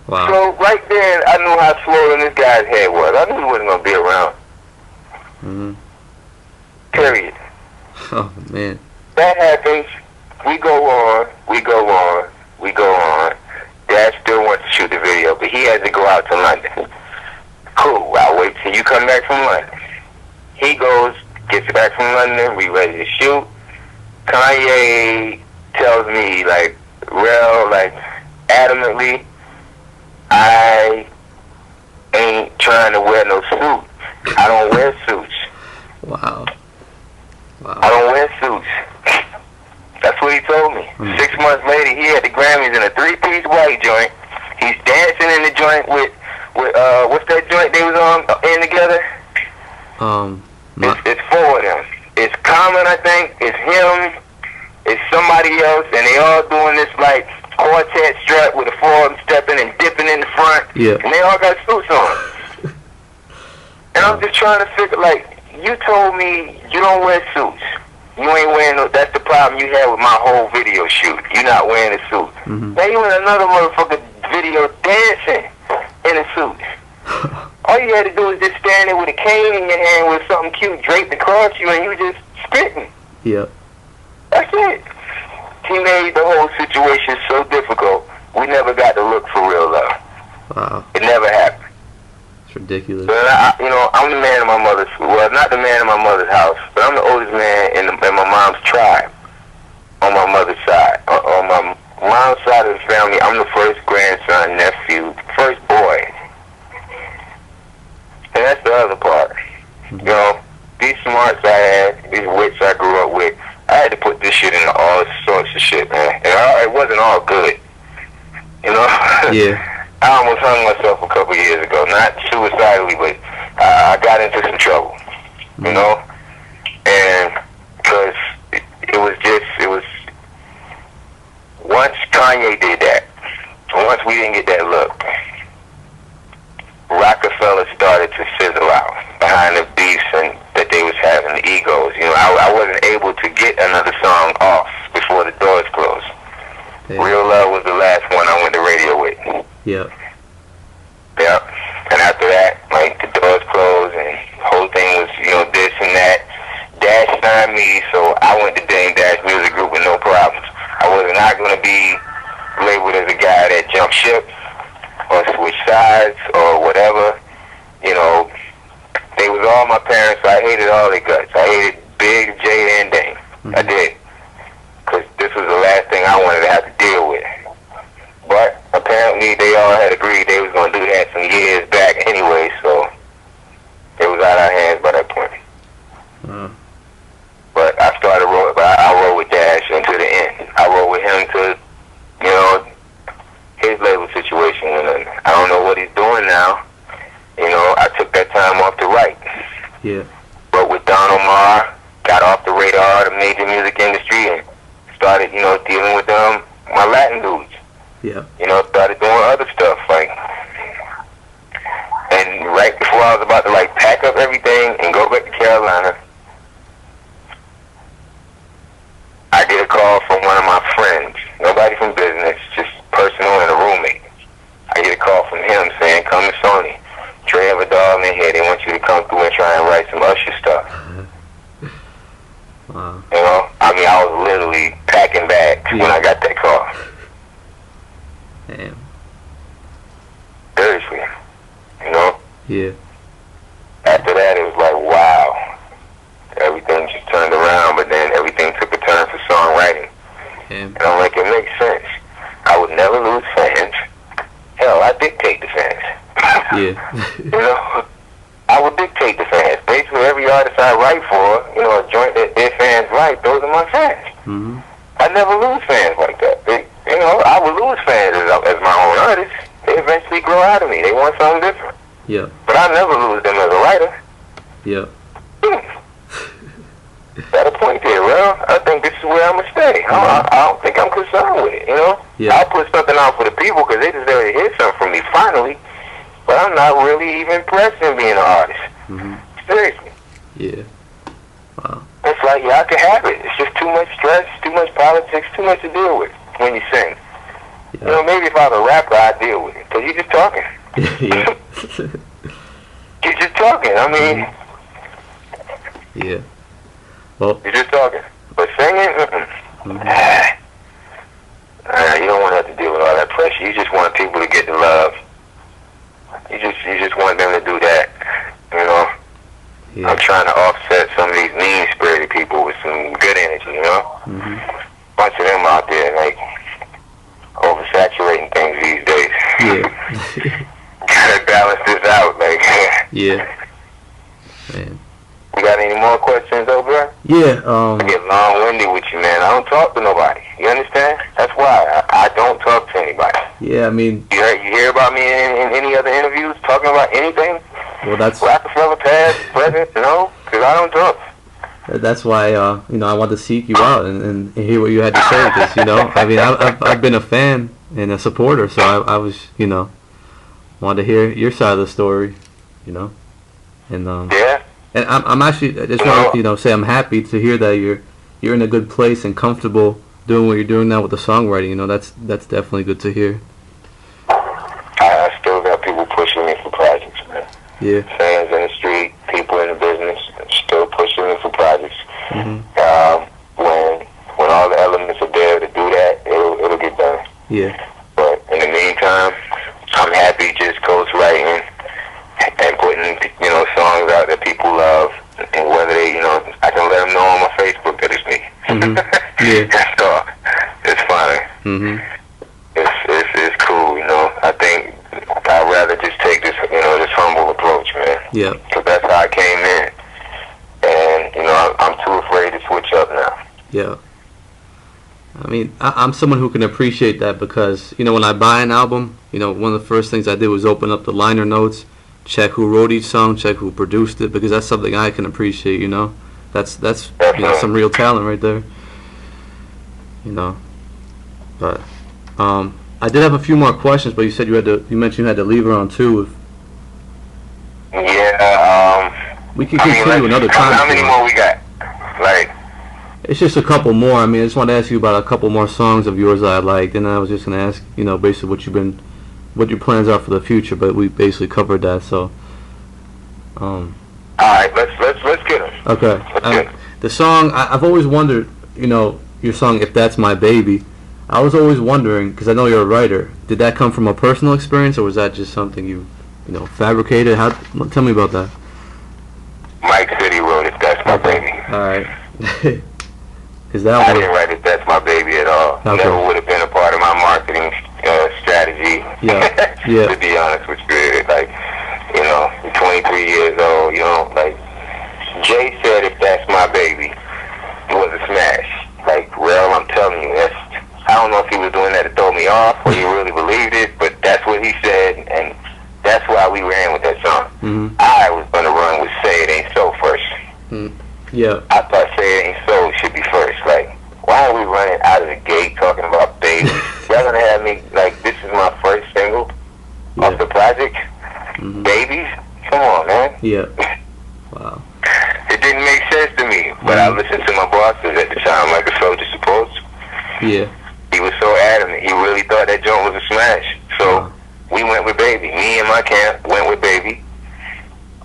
Wow. So right then, I knew how swollen this guy's head was. I knew he wasn't gonna be around. Period. Oh man. That happens. We go on. Dad still wants to shoot the video, but he has to go out to London. Cool. I'll wait till you come back from London. He goes, gets back from London. We ready to shoot. Kanye tells me, like, Rell, like, adamantly, I ain't trying to wear no suit. I don't wear suits. Wow. I don't wear suits. That's what he told me. 6 months later, he had the Grammys in a 3-piece white joint. He's dancing in the joint with what's that joint they was on in together? It's 4 of them. It's Common, I think, it's him, it's somebody else, and they all doing this like quartet strut with the four of them stepping and dipping in the front. Yeah. And they all got suits on. And I'm just trying to figure, like, you told me you don't wear suits. You ain't wearing no, that's the problem you had with my whole video shoot. You're not wearing a suit. Mm-hmm. Now you in another motherfucker video dancing in a suit. All you had to do is just stand there with a cane in your hand with something cute draped across you and you just spitting. Yeah. That's it. He made the whole situation so difficult, we never got to look for real love. Wow. It never happened. It's ridiculous. So, I'm the man of my mother's, well, not the man of my mother's house, but I'm the oldest man in my mom's tribe on my mother's side. On my mom's side of the family, I'm the first grandson, nephew, first boy. And that's the other part. Mm-hmm. You know, these smarts I had, these wits I grew up with, I had to put this shit into all sorts of shit, man. And it wasn't all good. You know? Yeah. I almost hung myself a couple years ago. Not suicidally, but I got into some trouble. Mm-hmm. You know? And because it was, once Kanye did that, once we didn't get that look, Roc-A-Fella started to sizzle out behind the beefs and that they was having, the egos. You know, I wasn't able to get another song off before the doors closed. Yeah. Real Love was the last one I went to radio with. Yeah. Yeah. And after that, like, the doors closed and the whole thing was, you know, this and that. Dash signed me, so I went to Dame Dash Music Group with no problems. I was not going to be labeled as a guy that jumped ship or switch sides or whatever. You know, they was all my parents, so I hated all their guts. I hated Big, Jay, and Dame. Mm-hmm. I did. Because this was the last thing I wanted to have to deal with. But apparently they all had agreed they was going to do that some years back anyway, so it was out of our hands by that point. But I started rolling, but I rolled with Dash until the end. I rolled with him to, you know, his label situation, and I don't know what he's doing now. You know, I took that time off to write. Yeah. But with Don Omar, got off the radar of the major music industry and started, you know, dealing with my Latin dudes. Yeah. You know, started doing other stuff, like, and right before I was about to, like, pack up everything and go back to Carolina, I get a call from one of my friends, nobody from business, just personal and a roommate. I get a call from him saying, come to Sony. Trey have a dog in here. They want you to come through and try and write some Usher stuff. Wow. You know? I mean, I was literally packing bags when I got that call. Damn. Seriously. You know? Yeah. After that, it was like, wow. Everything just turned around, but then everything took a turn for songwriting. Damn. And I'm like, it makes sense. I would never lose fans. Hell, I dictate the fans. Yeah. You know? I would dictate the fans. Basically, every artist I write for, you know, a joint that their fans like, those are my fans. Mm-hmm. I never lose fans like that. You know, I would lose fans as my own artist. They eventually grow out of me. They want something different. Yeah. But I never lose them as a writer. Yeah. Got a point there, Rell. I think this is where I'm going to stay. I don't think I'm concerned with it, you know? Yeah. I'll put something out for the people because they deserve to hear something from me finally. But I'm not really even pressed in being an artist. Mm-hmm. Seriously. Yeah. Wow. It's like, yeah, I can have it. It's just too much stress, too much politics, too much to deal with when you sing. Yeah. You know, maybe if I was a rapper, I'd deal with it. Because you're just talking. Yeah. You're just talking. I mean, Yeah. Well. you're just talking. But singing, Mm-hmm. You don't want to have to deal with all that pressure. You just want people to get the love. You just want them to do that. You know? Yeah. I'm trying to offset some of these mean-spirited people with some good energy, you know? Mm-hmm. Bunch of them out there, like, oversaturating things these days. Yeah. Gotta balance this out, like. Yeah. Man. You got any more questions over? Yeah. I get long-winded with you, man. I don't talk to nobody. You understand? That's why I don't talk to anybody. Yeah. I mean. You hear about me in any other interviews talking about anything? Well, that's. Roc-A-Fella past, present? No, because I don't talk. That's why you know, I wanted to seek you out and hear what you had to say. Because you know, I mean, I've been a fan and a supporter, so I was, you know, wanted to hear your side of the story, you know, and Yeah. and I'm actually, I just want to, you know, say I'm happy to hear that you're in a good place and comfortable doing what you're doing now with the songwriting. You know, that's definitely good to hear. I still got people pushing me for projects, man. Yeah. Fans in the street, people in the business, still pushing me for projects. Mhm. When all the elements are there to do that, it'll get done. Yeah. But in the meantime, I'm happy just ghostwriting and putting, you know, songs out that people love, and whether they, you know, I can let them know on my Facebook that it's me. Mhm. Yeah. So it's fine. Mhm. It's cool, you know. I think I'd rather just take this, you know, this humble approach, man. Yeah. Because that's how I came in, and you know, I'm too afraid to switch up now. Yeah. I mean, I'm someone who can appreciate that because, you know, when I buy an album, you know, one of the first things I did was open up the liner notes, check who wrote each song, check who produced it, because that's something I can appreciate, you know. That's you know, some real talent right there. You know. But I did have a few more questions, but you said you mentioned you had to leave around 2. Yeah, We can continue another time. How many more we got? Like, it's just a couple more. I mean, I just want to ask you about a couple more songs of yours that I liked, and I was just going to ask, you know, basically what your plans are for the future, but we basically covered that, so. All right, let's get them. Okay. The song, I've always wondered, you know, your song, If That's My Baby, I was always wondering, because I know you're a writer, did that come from a personal experience, or was that just something you know, fabricated? Tell me about that. Mike City wrote If That's My Baby. All right. Is that I didn't write If That's My Baby at all. Okay. Never would have been a part of my marketing strategy. Yeah. Yeah. To be honest with you, like, you know, I'm 23 years old. You know, like Jay said, If That's My Baby, it was a smash. Like, Rell, I'm telling you, I don't know if he was doing that to throw me off or he really believed it, but that's what he said, and that's why we ran with that song. Mm-hmm. I was going to run with Say It Ain't So first. Mm. Yeah. I thought Say It Ain't So should be first. Like, why are we running out of the gate talking about babies? Y'all going to have me, like, this is my first single off the project? Mm-hmm. Babies? Come on, man. Yeah. Wow. It didn't make sense to me, but I listened to my bosses at the time, like a soldier supposed to. Yeah. He was so adamant. He really thought that joint was a smash. So we went with Baby. Me and my camp went with Baby.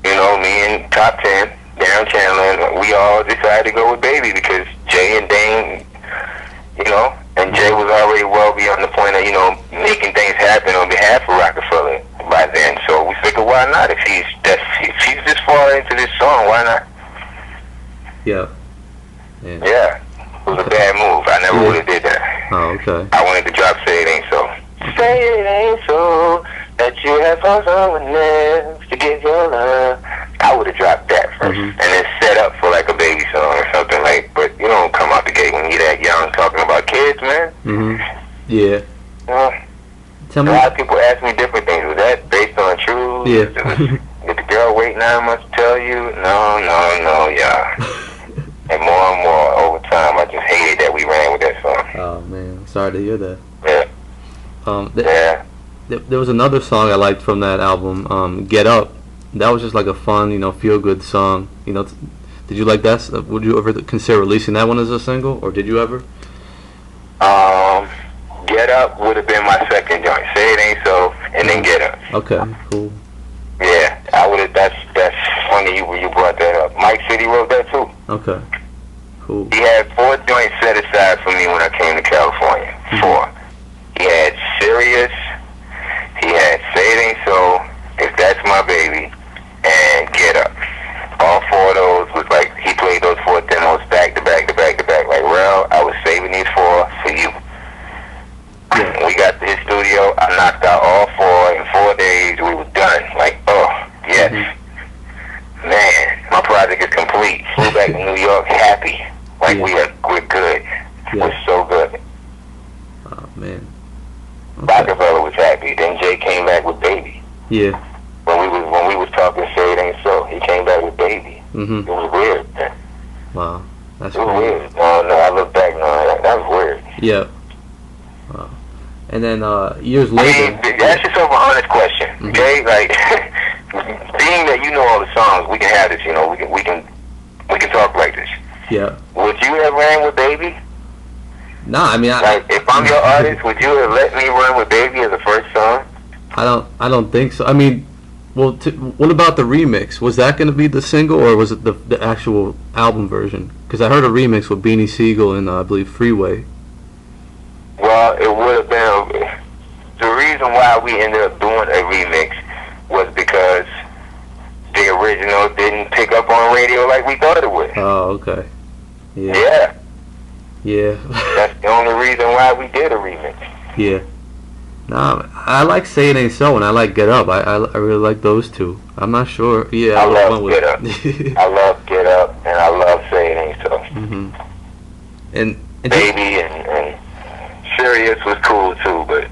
You know, me and Top 10, Darren Chandler, we all decided to go with Baby because Jay and Dane, you know, and Jay was already well beyond the point of, you know, making things happen on behalf of Roc-A-Fella by then. So we figured, why not? If he's this far into this song, why not? Yeah. Yeah. It was a bad move. I never would have did that. Oh, okay. I wanted to drop Say It Ain't So. Say it ain't so that you have found someone else to give your love. I would have dropped that first, and then set up for like a baby song or something like. But you don't come out the gate when you're that young talking about kids, man. Yeah. Tell me. A lot of people ask me different things. Was that based on truth? Yeah. Did the girl wait 9 months to tell you? No, yeah. And more over time, I just hated that we ran with that song. Oh man, I'm sorry to hear that. Yeah. There was another song I liked from that album, Get Up. That was just like a fun, you know, feel-good song. You know, did you like that? Would you ever consider releasing that one as a single, or did you ever? Get Up would have been my second joint. Say It Ain't So, and then Get Up. Okay, cool. Yeah, I would have. That's funny you brought that up. Mike City wrote that too. Okay, cool. He had 4 joints set aside for me when I came to California. 4. He had Serious. He had Say It Ain't So, If That's My Baby, and Get Up. All 4 of those was like, he played those 4 demos back to back to back to back. Like, Rell, I was saving these 4 for you. Yeah. When we got to his studio, I knocked out all 4 in 4 days. We were done. Like, oh, yes. Man, my project is complete. Flew back to New York happy. Like, we're good. We're so good. Oh, man. Okay. Roc-A-Fella was happy. Then Jay came back with Baby. Yeah. When we was talking Say It Ain't So, he came back with Baby. It was weird, man. Wow, that's It was crazy. weird. No, I look back now. That was weird. Yeah. Wow. And then years I later. mean, ask yourself an honest question, okay? Like, being that you know all the songs, we can have this. You know, we can talk like this. Yeah. Would you have ran with Baby? Nah, I mean, Like, if I'm your artist, would you have let me run with Baby as the first song? I don't think so. I mean, well, what about the remix? Was that going to be the single, or was it the actual album version? Because I heard a remix with Beanie Siegel and I believe Freeway. Well, it would have been. The reason why we ended up doing a remix was because the original didn't pick up on radio like we thought it would. Oh, okay. Yeah. Yeah. Yeah. That's the only reason why we did a remix. Yeah. Nah, I like Say It Ain't So and I like Get Up. I really like those two. I'm not sure. Yeah, I love went with Get Up. I love Get Up, and I love Say It Ain't So. Mhm. And Baby and Serious was cool too, but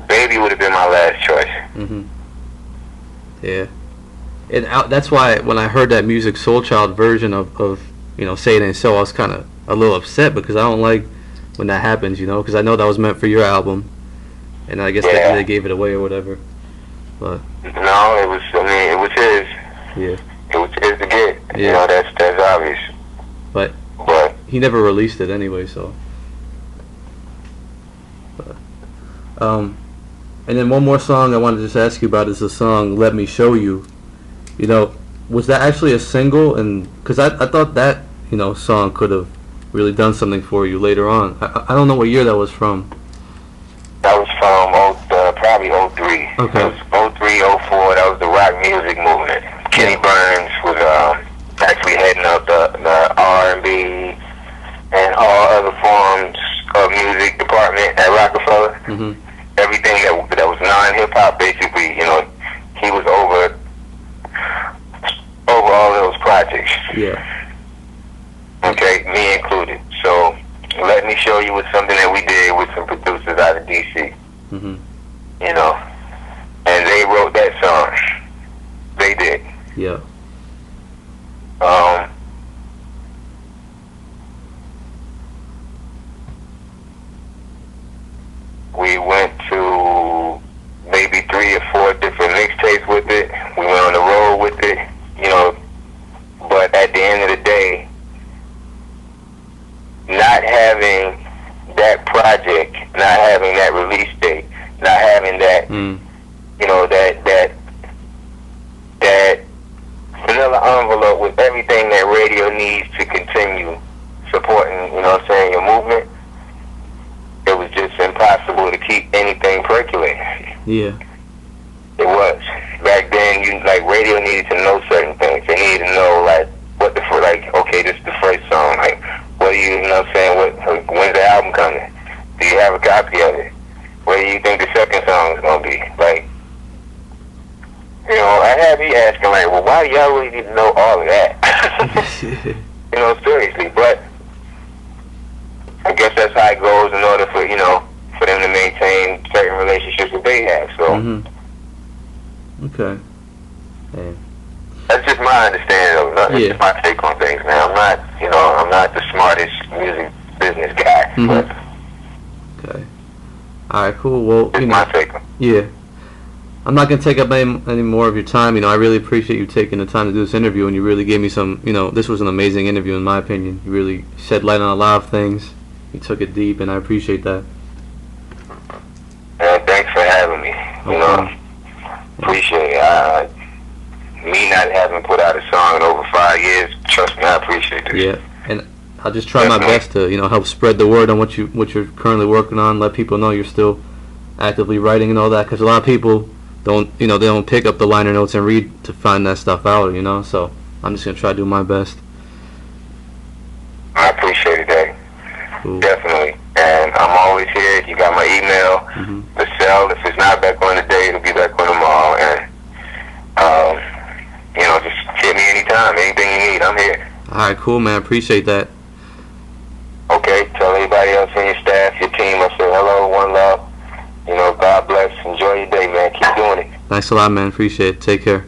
Baby would have been my last choice. Mhm. Yeah. And that's why when I heard that Music Soul Child version of Say It Ain't So, I was kind of a little upset because I don't like when that happens, because I know that was meant for your album, and I guess they gave it away or whatever. But no, it was. I mean, it was his. Yeah. It was his to get. Yeah. That's obvious. But he never released it anyway, so. But, and then one more song I wanted to just ask you about is the song "Let Me Show You." Was that actually a single? And because I thought that song could have really done something for you later on. I don't know what year that was from. That was from probably 03. Okay. It was 03, 04. That was the rock music movement. Kenny Burns was actually heading up the R&B and all other forms of music department at Roc-A-Fella. Mm-hmm. Everything that was non-hip-hop, basically, he was over all those projects. Yeah. Okay, me included. So, Let Me Show You was something that we did with some producers out of D.C. Mm-hmm. And they wrote that song. They did. Yeah. We went to maybe 3 or 4 different mixtapes with it. We went on the road with it, but at the end of the day, not having that project, not having that release date, not having that, that vanilla envelope with everything that radio needs to continue supporting, your movement, it was just impossible to keep anything percolating. Yeah. It was. Back then, radio needed to know certain things. They needed to know, okay, this is the first song. What do you know what I'm saying? When's the album coming? Do you have a copy of it? What do you think the second song is going to be? I had me asking, well, why do y'all really need to know all of that? Seriously. But I guess that's how it goes in order for, for them to maintain certain relationships that they have. So. Mm-hmm. Okay. Yeah. That's just my understanding of it. That's just my take on things, man. I'm not the smartest music business guy. Mm-hmm. But okay. All right, cool. Well, it's my take on it. Yeah. I'm not going to take up any more of your time. I really appreciate you taking the time to do this interview, and you really gave me some, this was an amazing interview in my opinion. You really shed light on a lot of things. You took it deep, and I appreciate that. Thanks for having me. Okay. Appreciate it. Me not having put out a song in over 5 years, trust me, I appreciate this. Yeah, and I'll just try my best to, help spread the word on what you're currently working on. Let people know you're still actively writing and all that, because a lot of people don't, they don't pick up the liner notes and read to find that stuff out, So I'm just gonna try to do my best. I appreciate it, Dave. Cool. Definitely. And I'm always here. You got my email. Mm-hmm. The cell, if it's not back on today, it'll be back on tomorrow. And just hit me anytime. Anything you need, I'm here. All right, cool, man. Appreciate that. Okay, tell everybody else in your staff, your team, I say hello, one love. God bless. Enjoy your day, man. Keep doing it. Thanks a lot, man. Appreciate it. Take care.